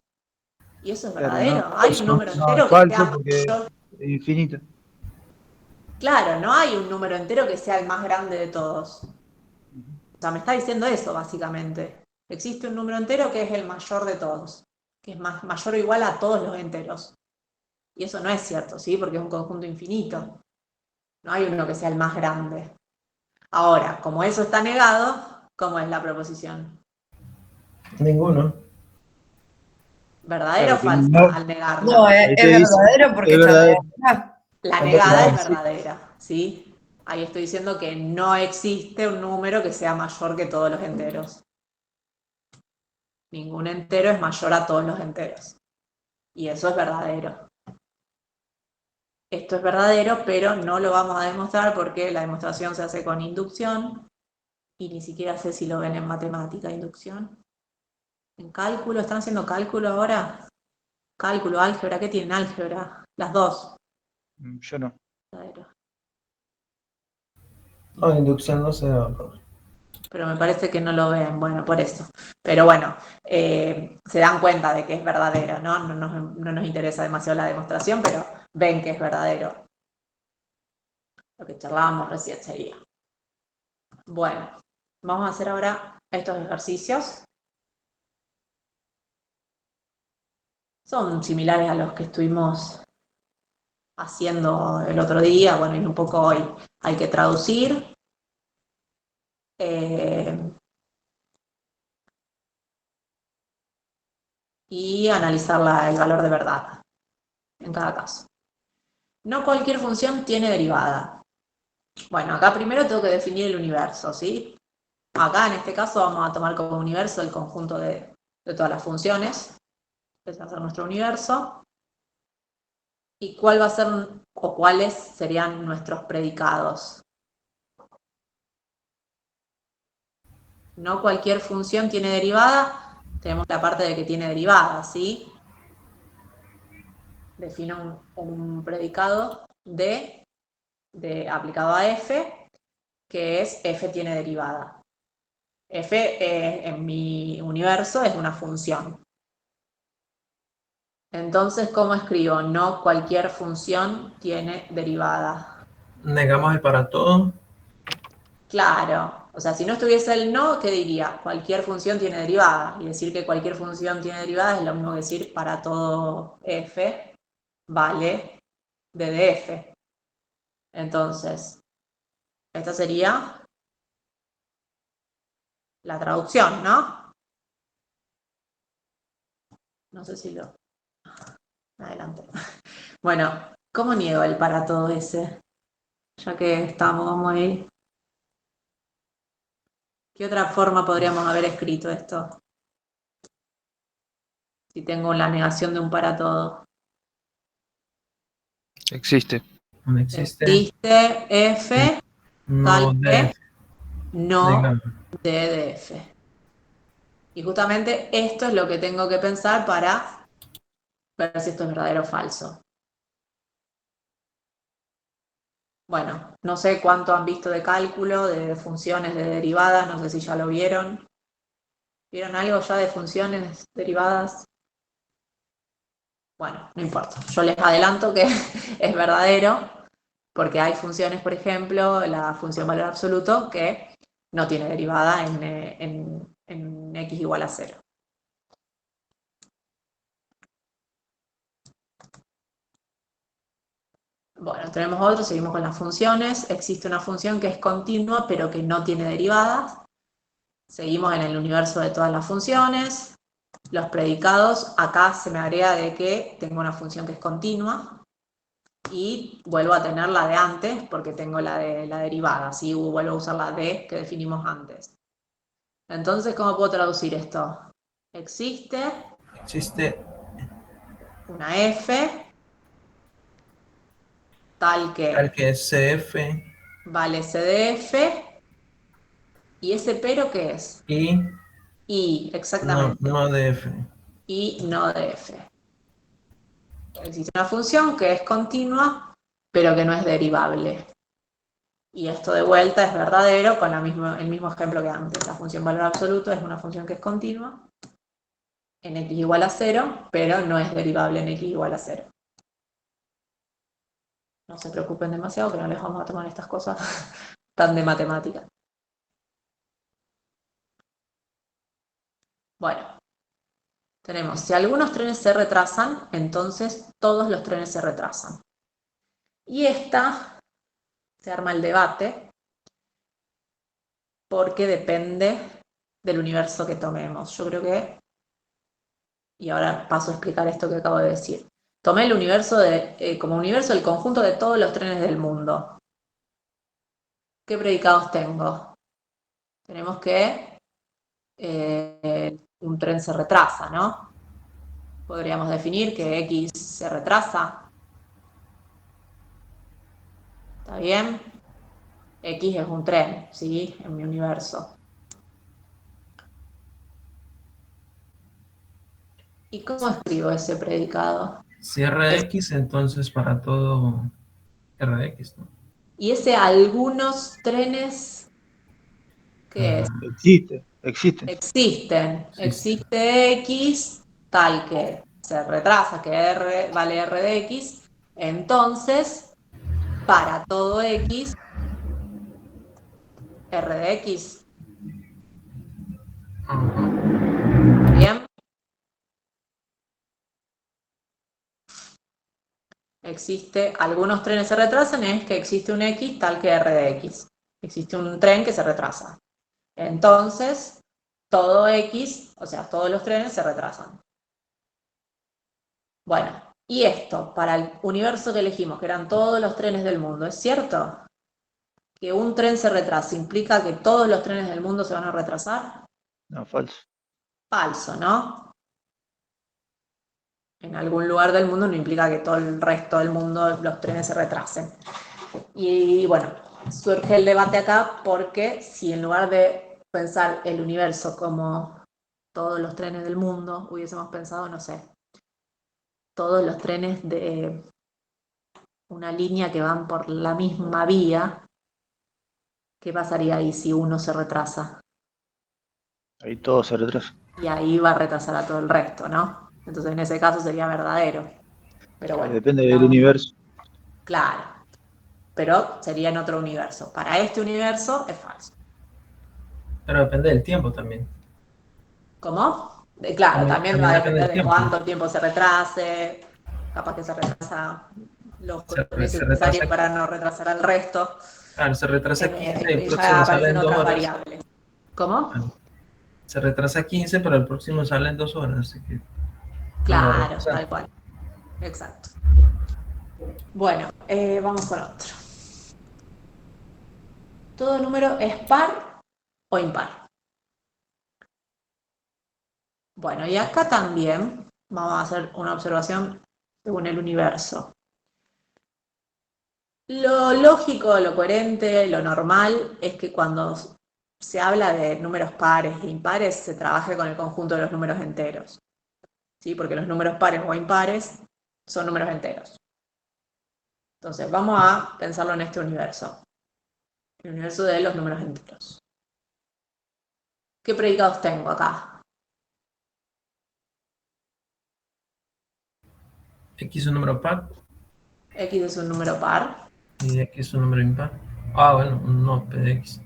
Y eso es Claro, verdadero. Hay un número no, es entero que sea falso porque mayor. es infinito. Claro, no hay un número entero que sea el más grande de todos. O sea, me está diciendo eso, básicamente. Existe un número entero que es el mayor de todos, que es mayor o igual a todos los enteros. Y eso no es cierto, ¿sí? Porque es un conjunto infinito. No hay uno que sea el más grande. Ahora, como eso está negado, ¿cómo es la proposición? Ninguno. ¿Verdadera o Claro que falsa no. al negarla? No, Ahí es te dice, verdadero porque es está verdadero. negado. La Cuando negada es no, sí. verdadera, ¿sí? Ahí estoy diciendo que no existe un número que sea mayor que todos los enteros. Ningún entero es mayor a todos los enteros. Y eso es verdadero. Esto es verdadero, pero no lo vamos a demostrar porque la demostración se hace con inducción y ni siquiera sé si lo ven en matemática, inducción. En cálculo, ¿están haciendo cálculo ahora? Cálculo, álgebra, ¿qué tienen álgebra? Las dos. Yo no. Verdadero. No, inducción no se da. Pero me parece que no lo ven, bueno, por eso. Pero bueno, se dan cuenta de que es verdadero, ¿no? No nos interesa demasiado la demostración, pero ven que es verdadero. Lo que charlábamos recién sería. Bueno, vamos a hacer ahora estos ejercicios. Son similares a los que estuvimos haciendo el otro día, bueno, y un poco hoy. Hay que traducir. Y analizar el valor de verdad en cada caso. No cualquier función tiene derivada. Bueno, acá primero tengo que definir el universo, ¿sí? Acá en este caso vamos a tomar como universo el conjunto de todas las funciones. Ese va a ser nuestro universo. ¿Y cuál va a ser o cuáles serían nuestros predicados? No cualquier función tiene derivada. Tenemos la parte de que tiene derivada, ¿sí? Defino un predicado de aplicado a f, que es f tiene derivada. F en mi universo es una función. Entonces, ¿cómo escribo? No cualquier función tiene derivada. Negamos el para todo. Claro, o sea, si no estuviese el no, ¿qué diría? Cualquier función tiene derivada. Y decir que cualquier función tiene derivada es lo mismo que decir para todo f vale d de f. Entonces, esta sería la traducción, ¿no? No sé si lo... Adelante. Bueno, ¿cómo niego el para todo ese? Ya que estamos, vamos a ir. ¿Qué otra forma podríamos haber escrito esto? Si tengo la negación de un para todo. Existe. No existe. Existe f No tal de que no digamos. de df. Y justamente esto es lo que tengo que pensar para ver si esto es verdadero o falso. Bueno, no sé cuánto han visto de cálculo, de funciones, de derivadas, no sé si ya lo vieron. ¿Vieron algo ya de funciones derivadas? Bueno, no importa. Yo les adelanto que es verdadero, porque hay funciones, por ejemplo, la función valor absoluto, que no tiene derivada en x igual a 0. Bueno, tenemos otro, seguimos con las funciones. Existe una función que es continua, pero que no tiene derivadas. Seguimos en el universo de todas las funciones. Los predicados, acá se me agrega de que tengo una función que es continua y vuelvo a tener la de antes porque tengo la de la derivada, ¿sí? Vuelvo a usar la d que definimos antes. Entonces, ¿cómo puedo traducir esto? Existe una f tal tal que que CF vale c de f, y ese pero ¿qué es? y Y, no, exactamente, no de F. y no de f. Existe una función que es continua, pero que no es derivable. Y esto de vuelta es verdadero con el mismo ejemplo que antes. La función valor absoluto es una función que es continua en x igual a 0, pero no es derivable en x igual a 0. No se preocupen demasiado, que no les vamos a tomar estas cosas tan de matemática. Bueno, tenemos, si algunos trenes se retrasan, entonces todos los trenes se retrasan. Y esta se arma el debate porque depende del universo que tomemos. Yo creo que, y ahora paso a explicar esto que acabo de decir. Tomé el universo como universo el conjunto de todos los trenes del mundo. ¿Qué predicados tengo? Tenemos que un tren se retrasa, ¿no? Podríamos definir que X se retrasa. ¿Está bien? X es un tren, ¿sí? En mi universo. ¿Y cómo escribo ese predicado? Si RX, entonces para todo RX, ¿no? Y ese algunos trenes, ¿qué es? Existe. Existen. Existe. Existe X tal que se retrasa, que R vale R de X. Entonces, para todo X, R de X. ¿Bien? Existe, algunos trenes se retrasan, es que existe un X tal que R de X. Existe un tren que se retrasa. Entonces, todo X, o sea, todos los trenes se retrasan. Bueno, y esto, para el universo que elegimos, que eran todos los trenes del mundo, ¿es cierto? ¿Que un tren se retrase implica que todos los trenes del mundo se van a retrasar? No, falso. Falso, ¿no? En algún lugar del mundo no implica que todo el resto del mundo los trenes se retrasen. Y bueno, surge el debate acá porque si en lugar de pensar el universo como todos los trenes del mundo, hubiésemos pensado, no sé, todos los trenes de una línea que van por la misma vía, ¿qué pasaría ahí si uno se retrasa? Ahí todo se retrasa. Y ahí va a retrasar a todo el resto, ¿no? Entonces en ese caso sería verdadero. Pero bueno, Depende del universo. claro, pero sería en otro universo. Para este universo es falso. Pero depende del tiempo también. ¿Cómo? Claro, también va También a depende depender del de tiempo. cuánto tiempo se retrase, capaz que se retrasa los Se necesarios retrasa, para no retrasar al resto. claro, se retrasa 15 y el Ya próximo sale aparecen en 2 otras horas. variables. ¿Cómo? Claro. Se retrasa 15, pero el próximo sale en 2 horas. Así que no va a Claro, retrasar. tal cual. Exacto. Bueno, vamos con otro. ¿Todo número es par o impar? Bueno, y acá también vamos a hacer una observación según el universo. Lo lógico, lo coherente, lo normal es que cuando se habla de números pares e impares se trabaje con el conjunto de los números enteros. ¿Sí? Porque los números pares o impares son números enteros. Entonces, vamos a pensarlo en este universo. El universo de los números enteros. ¿Qué predicados tengo acá? X es un número par X es un número par. y X es un número impar. Ah, bueno, no, P de X.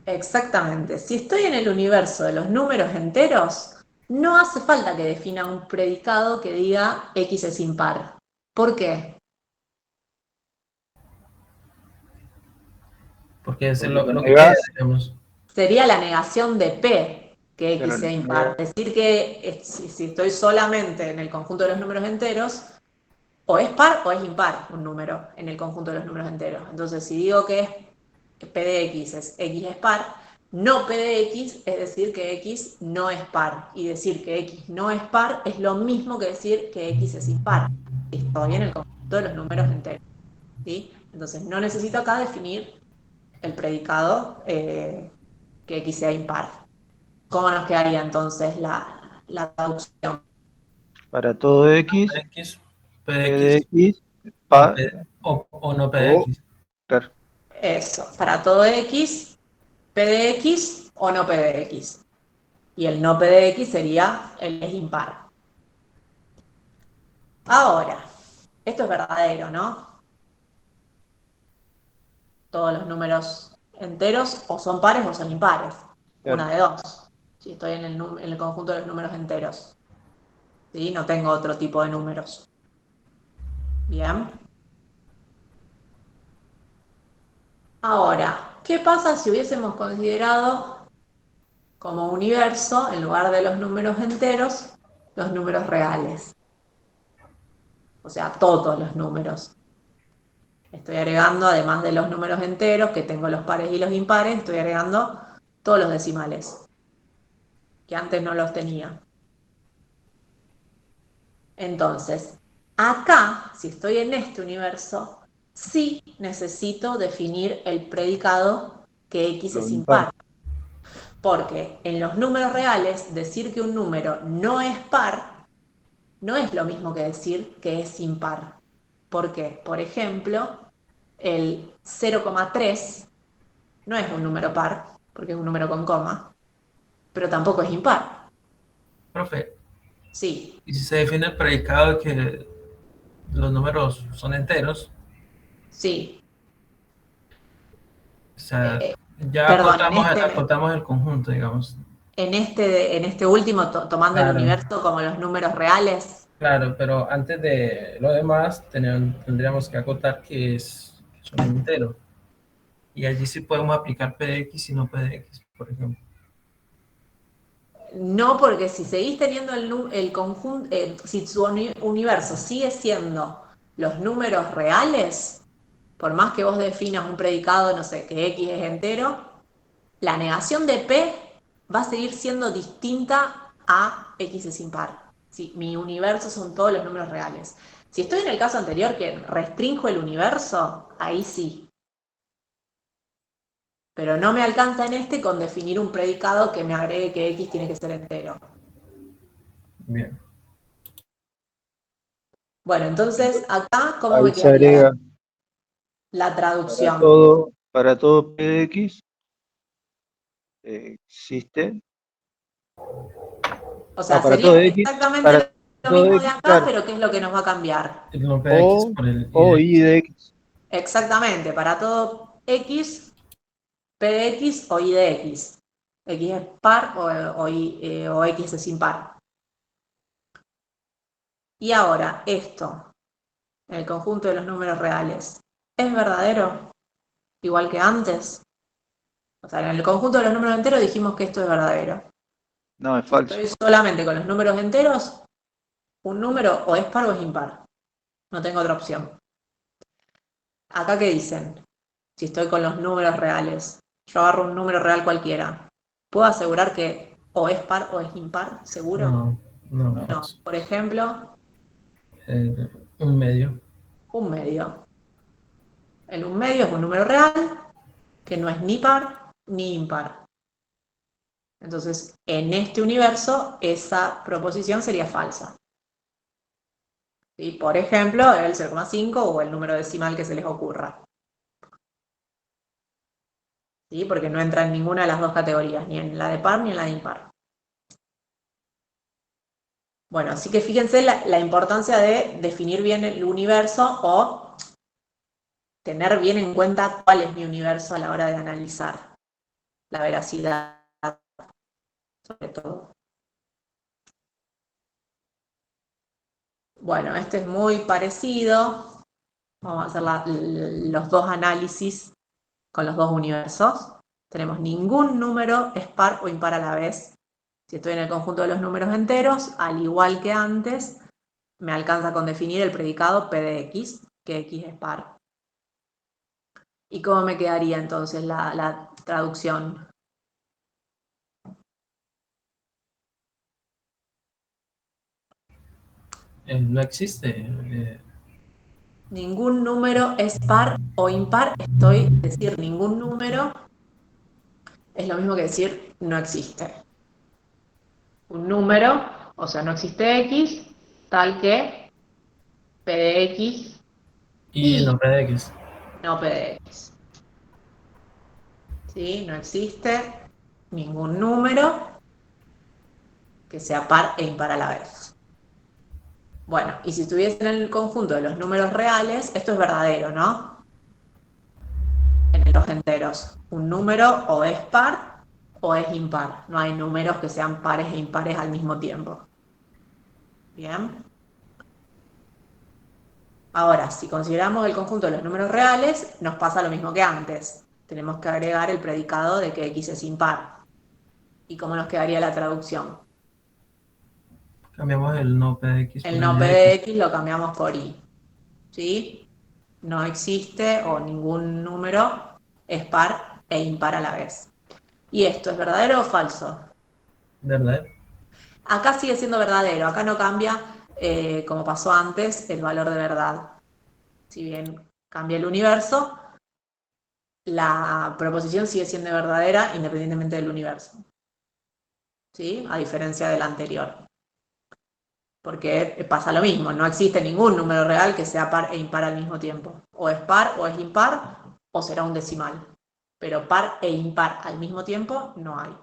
Exactamente. Si estoy en el universo de los números enteros, no hace falta que defina un predicado que diga X es impar. ¿Por qué? Porque es Porque lo lo que queda, negás, digamos. Sería la negación de P que X pero sea impar. Decir que si estoy solamente en el conjunto de los números enteros, o es par o es impar un número en el conjunto de los números enteros. Entonces, si digo que P de X es par, no P de X es decir que X no es par. Y decir que X no es par es lo mismo que decir que X es impar. Estoy en el conjunto de los números enteros. ¿Sí? Entonces, no necesito acá definir el predicado que X sea impar. ¿Cómo nos quedaría entonces la traducción? para todo X, X, P P de de X, X, o, pa, o no P de o, X. claro, Eso, para todo X, P de X o no P de X. Y el no P de X sería el es impar. Ahora, esto es verdadero, ¿no? Todos los números enteros o son pares o son impares. claro. Una de dos. Si estoy en el conjunto de los números enteros. ¿Sí? No tengo otro tipo de números. Bien. Ahora, ¿qué pasa si hubiésemos considerado como universo, en lugar de los números enteros, los números reales? O sea, todos los números. Estoy agregando, además de los números enteros, que tengo los pares y los impares, estoy agregando todos los decimales, que antes no los tenía. Entonces, acá, si estoy en este universo, sí necesito definir el predicado que X Lo es impar. impar. Porque en los números reales, decir que un número no es par no es lo mismo que decir que es impar. ¿Por qué? Por ejemplo, el 0,3 no es un número par, porque es un número con coma, pero tampoco es impar. Profe, Sí, y si se define el predicado de que los números son enteros, sí. o sea, Eh, ya Perdón, acotamos el conjunto, digamos. en este último, tomando el Claro, universo como los números reales, claro, pero antes de lo demás tendríamos que acotar que son enteros. Y allí sí podemos aplicar P de X y no P de X, por ejemplo. no, porque si seguís teniendo el conjunto, si su universo sigue siendo los números reales, por más que vos definas un predicado, no sé, que X es entero, la negación de P va a seguir siendo distinta a X es impar. Sí, mi universo son todos los números reales. Si estoy en el caso anterior que restrinjo el universo, ahí sí. Pero no me alcanza en este con definir un predicado que me agregue que X tiene que ser entero. Bien. Bueno, entonces acá, ¿cómo Ahí me se quedaría agrega la para traducción? todo P de X, existe, O sea, para sería todo X, exactamente para lo todo mismo de X, acá, claro, pero ¿qué es lo que nos va a cambiar? El no P de X por el I o de Y X. de X, Exactamente, para todo X, P de X o Y de X. X es par o X es impar. Y ahora, esto, en el conjunto de los números reales, ¿es verdadero? Igual que antes. O sea, en el conjunto de los números enteros dijimos que esto es verdadero. no, es Si falso. estoy solamente con los números enteros, un número o es par o es impar. No tengo otra opción. Acá, ¿qué dicen? Si estoy con los números reales, yo agarro un número real cualquiera. ¿Puedo asegurar que o es par o es impar? ¿Seguro? No, no, No, No. falso. Por ejemplo, Un medio. un medio. El 1/2 es un número real que no es ni par ni impar. Entonces, en este universo, esa proposición sería falsa. ¿Sí? Por ejemplo, el 0,5 o el número decimal que se les ocurra. ¿Sí? Porque no entra en ninguna de las dos categorías, ni en la de par ni en la de impar. Bueno, así que fíjense la importancia de definir bien el universo o tener bien en cuenta cuál es mi universo a la hora de analizar la veracidad, sobre todo. Bueno, este es muy parecido. Vamos a hacer los dos análisis con los dos universos. Tenemos ningún número es par o impar a la vez. Si estoy en el conjunto de los números enteros, al igual que antes, me alcanza con definir el predicado P de X, que X es par. ¿Y cómo me quedaría entonces la traducción? No existe. Ningún número es par o impar. Es decir, ningún número es lo mismo que decir no existe. Un número, o sea, no existe X, tal que P de X Y y no P de X. no P de X. ¿Sí? No existe ningún número que sea par e impar a la vez. Bueno, y si estuviese en el conjunto de los números reales, esto es verdadero, ¿no? En los enteros. Un número o es par o es impar. No hay números que sean pares e impares al mismo tiempo. Bien. Ahora, si consideramos el conjunto de los números reales, nos pasa lo mismo que antes. Tenemos que agregar el predicado de que X es impar. ¿Y cómo nos quedaría la traducción? Cambiamos el no P de X por El el no P de de X. X lo cambiamos por Y. ¿Sí? No existe o ningún número es par e impar a la vez. ¿Y esto es verdadero o falso? ¿Verdad? Acá sigue siendo verdadero, acá no cambia, como pasó antes, el valor de verdad. Si bien cambia el universo, la proposición sigue siendo verdadera independientemente del universo. ¿Sí? A diferencia de la anterior. Porque pasa lo mismo, no existe ningún número real que sea par e impar al mismo tiempo. O es par o es impar, o será un decimal. Pero par e impar al mismo tiempo no hay.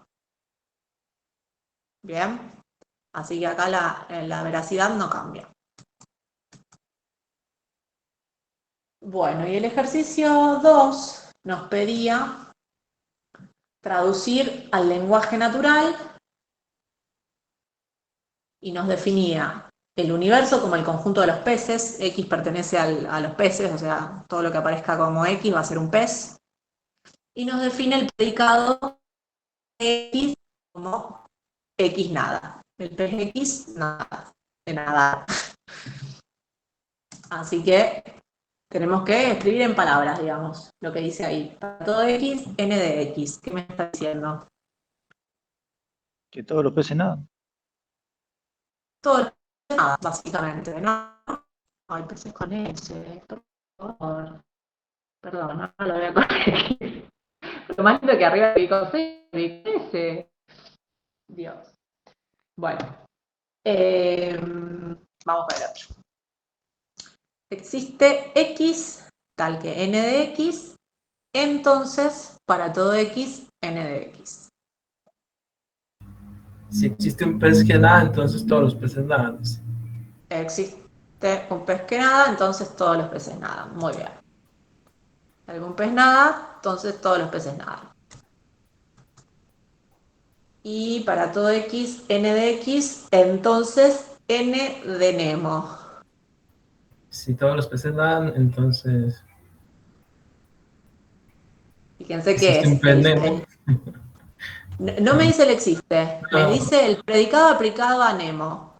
Bien, así que acá la veracidad no cambia. Bueno, y el ejercicio 2 nos pedía traducir al lenguaje natural y nos definía el universo como el conjunto de los peces. X pertenece a los peces, o sea, todo lo que aparezca como X va a ser un pez. Y nos define el predicado X como X nada. El pez X nada, de nada. Así que tenemos que escribir en palabras, digamos, lo que dice ahí. Para todo X, N de X. ¿Qué me está diciendo? Que todos los peces nadan. Todo el nada, básicamente, ¿no? Hay peces con S, por favor. Perdón, no lo voy a corregir. Lo más lindo que arriba digo C, S. Dios. Bueno, vamos a ver otro. Existe X tal que N de X, entonces para todo X, N de X. Si existe un pez que nada, entonces todos los peces nadan. Existe un pez que nada, entonces todos los peces nadan. Muy bien. Algún pez nada, entonces todos los peces nadan. Y para todo X, N de X, entonces N de Nemo. Si todos los peces nadan, entonces Fíjense qué existe un es. pez Nemo. No me dice el existe, me No, dice el predicado aplicado a Nemo.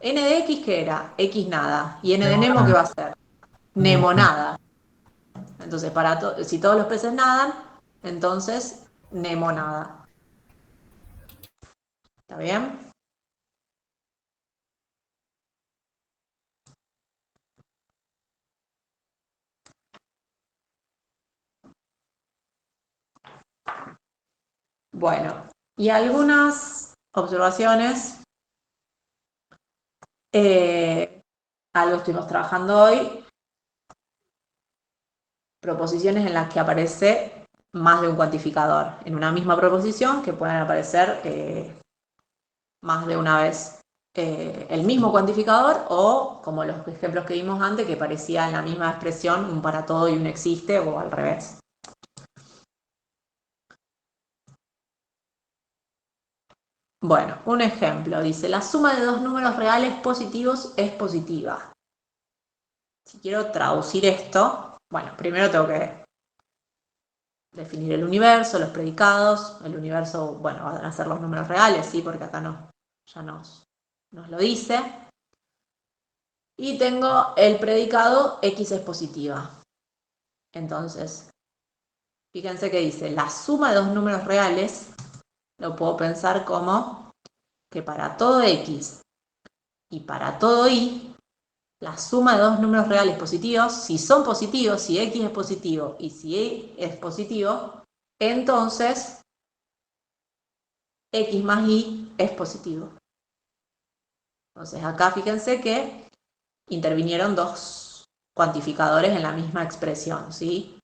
N de X, ¿qué era? X nada. ¿Y N de Nemo Nemo qué nada. va a ser? Nemo Nemo nada. nada. Entonces, si todos los peces nadan, entonces Nemo nada. ¿Está bien? Bueno, y algunas observaciones. Algo estuvimos trabajando hoy. Proposiciones en las que aparece más de un cuantificador. En una misma proposición que pueden aparecer más de una vez el mismo cuantificador o, como los ejemplos que vimos antes, que parecía en la misma expresión un para todo y un existe o al revés. Bueno, un ejemplo, dice, la suma de dos números reales positivos es positiva. Si quiero traducir esto, bueno, primero tengo que definir el universo, los predicados. El universo, bueno, van a ser los números reales, ¿sí? Porque acá no, ya nos lo dice. Y tengo el predicado x es positiva. Entonces, fíjense que dice, la suma de dos números reales, lo puedo pensar como que para todo x y para todo y, la suma de dos números reales positivos, si son positivos, si x es positivo y si y es positivo, entonces x más y es positivo. Entonces acá fíjense que intervinieron dos cuantificadores en la misma expresión, ¿sí?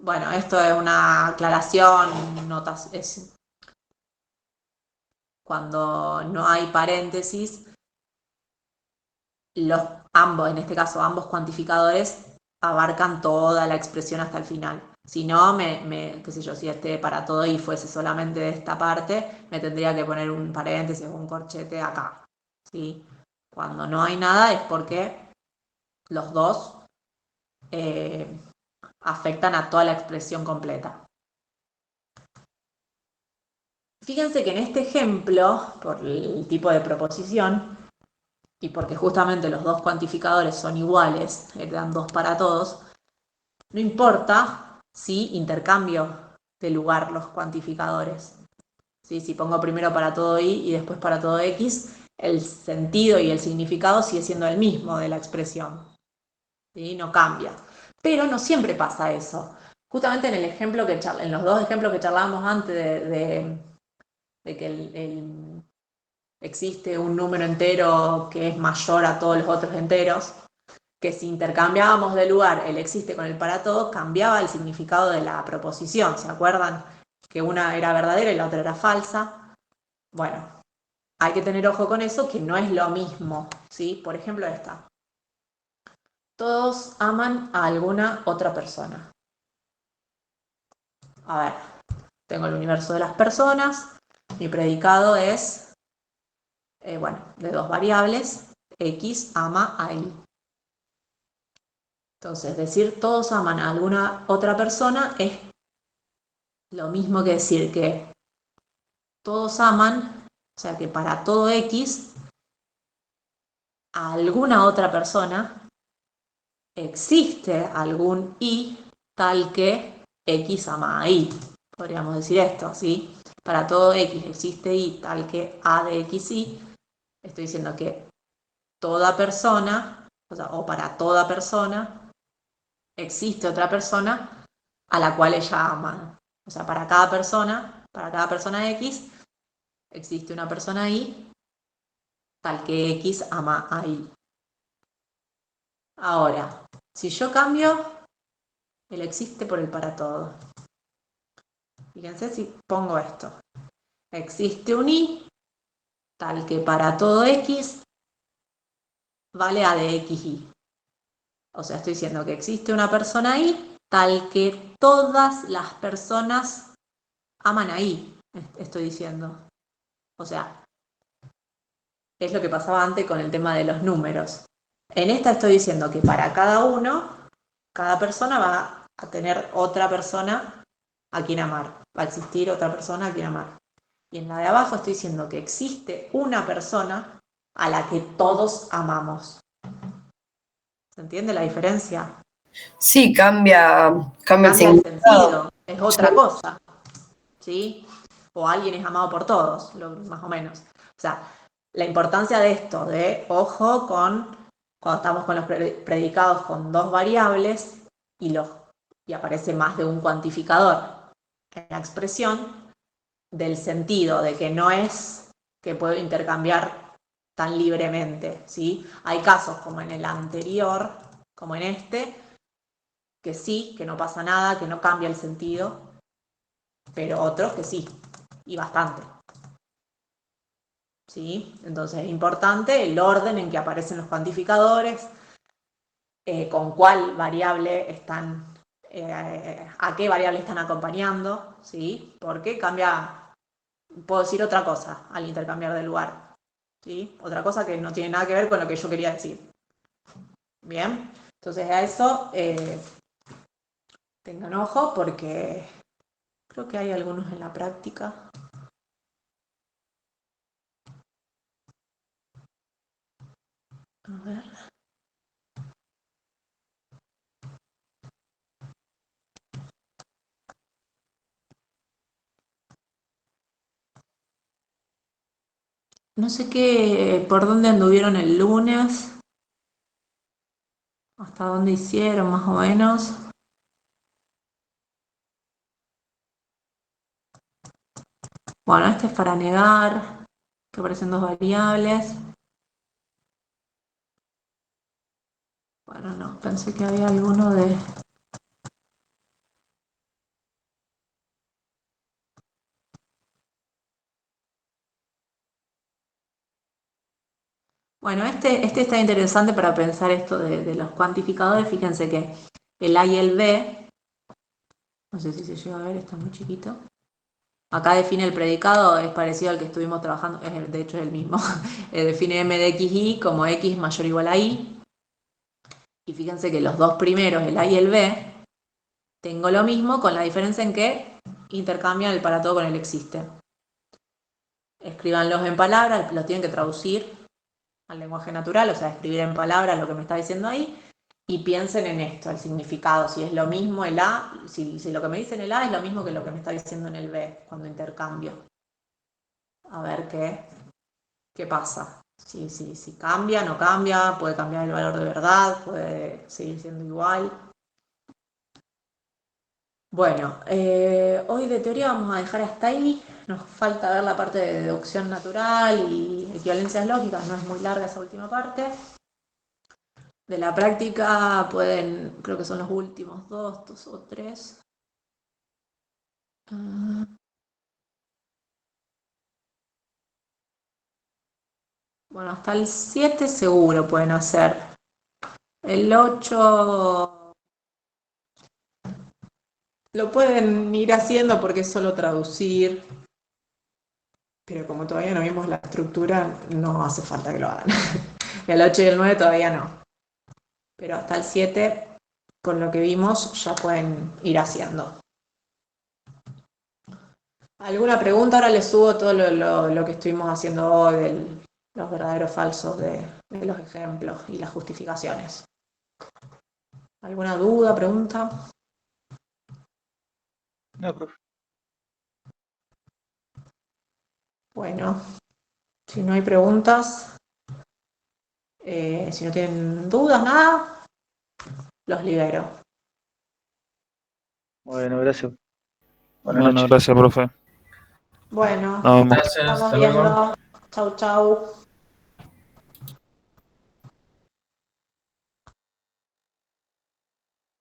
Bueno, esto es una aclaración, es cuando no hay paréntesis, ambos, en este caso ambos cuantificadores, abarcan toda la expresión hasta el final. Si no, qué sé yo, si para todo y fuese solamente de esta parte, me tendría que poner un paréntesis o un corchete acá, ¿sí? Cuando no hay nada es porque los dos afectan a toda la expresión completa. Fíjense que en este ejemplo, por el tipo de proposición, y porque justamente los dos cuantificadores son iguales, dan 2 para todos, no importa si intercambio de lugar los cuantificadores. ¿Sí? Si pongo primero para todo y después para todo x, el sentido y el significado sigue siendo el mismo de la expresión. ¿Sí? No cambia. Pero no siempre pasa eso. Justamente en los dos ejemplos que charlábamos antes de que existe un número entero que es mayor a todos los otros enteros, que si intercambiábamos de lugar el existe con el para todo, cambiaba el significado de la proposición. ¿Se acuerdan? Que una era verdadera y la otra era falsa. Bueno, hay que tener ojo con eso, que no es lo mismo, ¿sí? Por ejemplo, esta. Todos aman a alguna otra persona. A ver, tengo el universo de las personas, mi predicado es, de dos variables, x ama a y. Entonces, decir todos aman a alguna otra persona es lo mismo que decir que todos aman, o sea que para todo x, a alguna otra persona existe algún y tal que x ama a y. Podríamos decir esto, ¿sí? Para todo x existe y tal que a de x y. Estoy diciendo que toda persona, o para toda persona, existe otra persona a la cual ella ama. O sea, para cada persona x, existe una persona y tal que x ama a y. Ahora, si yo cambio el existe por el para todo. Fíjense si pongo esto. Existe un y tal que para todo x vale a de x y. O sea, estoy diciendo que existe una persona y tal que todas las personas aman a y. Estoy diciendo. O sea, es lo que pasaba antes con el tema de los números. En esta estoy diciendo que para cada uno, cada persona va a tener otra persona a quien amar. Va a existir otra persona a quien amar. Y en la de abajo estoy diciendo que existe una persona a la que todos amamos. ¿Se entiende la diferencia? Sí, cambia el Cambia el significado. sentido, es otra cosa. ¿Sí? O alguien es amado por todos, más o menos. O sea, la importancia de esto, de ojo con cuando estamos con los predicados con dos variables y y aparece más de un cuantificador en la expresión, del sentido de que no es que puedo intercambiar tan libremente, ¿sí? Hay casos como en el anterior, como en este, que sí, que no pasa nada, que no cambia el sentido, pero otros que sí, y bastante. ¿Sí? Entonces es importante el orden en que aparecen los cuantificadores, con cuál variable están, a qué variable están acompañando, ¿sí? Porque cambia, puedo decir otra cosa al intercambiar de lugar, ¿sí? Otra cosa que no tiene nada que ver con lo que yo quería decir. Bien, entonces a eso tengan ojo porque creo que hay algunos en la práctica. A ver. No sé qué, por dónde anduvieron el lunes, hasta dónde hicieron más o menos. Bueno, este es para negar, que aparecen dos variables. Bueno, no, pensé que había alguno de... Bueno, este está interesante para pensar esto de los cuantificadores. Fíjense que el A y el B, no sé si se llega a ver, está muy chiquito. Acá define el predicado, es parecido al que estuvimos trabajando, de hecho es el mismo. Define m de x y como x mayor o igual a y. Y fíjense que los dos primeros, el A y el B, tengo lo mismo con la diferencia en que intercambian el para todo con el existe. Escríbanlos en palabras, lo tienen que traducir al lenguaje natural, o sea, escribir en palabras lo que me está diciendo ahí, y piensen en esto, el significado, si es lo mismo el A, si lo que me dice en el A es lo mismo que lo que me está diciendo en el B, cuando intercambio. A ver qué pasa. Si cambia, no cambia, puede cambiar el valor de verdad, puede seguir siendo igual. Bueno, hoy de teoría vamos a dejar hasta ahí. Nos falta ver la parte de deducción natural y equivalencias lógicas, no es muy larga esa última parte. De la práctica pueden, creo que son los últimos dos o tres. Bueno, hasta el 7 seguro pueden hacer. El 8 lo pueden ir haciendo porque es solo traducir. Pero como todavía no vimos la estructura, no hace falta que lo hagan. El 8 y el 9 todavía no. Pero hasta el 7, con lo que vimos, ya pueden ir haciendo. ¿Alguna pregunta? Ahora les subo todo lo que estuvimos haciendo hoy, de los verdaderos falsos de los ejemplos y las justificaciones. ¿Alguna duda, pregunta? No, profe. Bueno, si no hay preguntas, si no tienen dudas, nada, los libero. Bueno, gracias. Buenas Bueno, noches. gracias, profe. Bueno, Nos vemos. Gracias, estamos hasta luego. viendo. Chau, chau.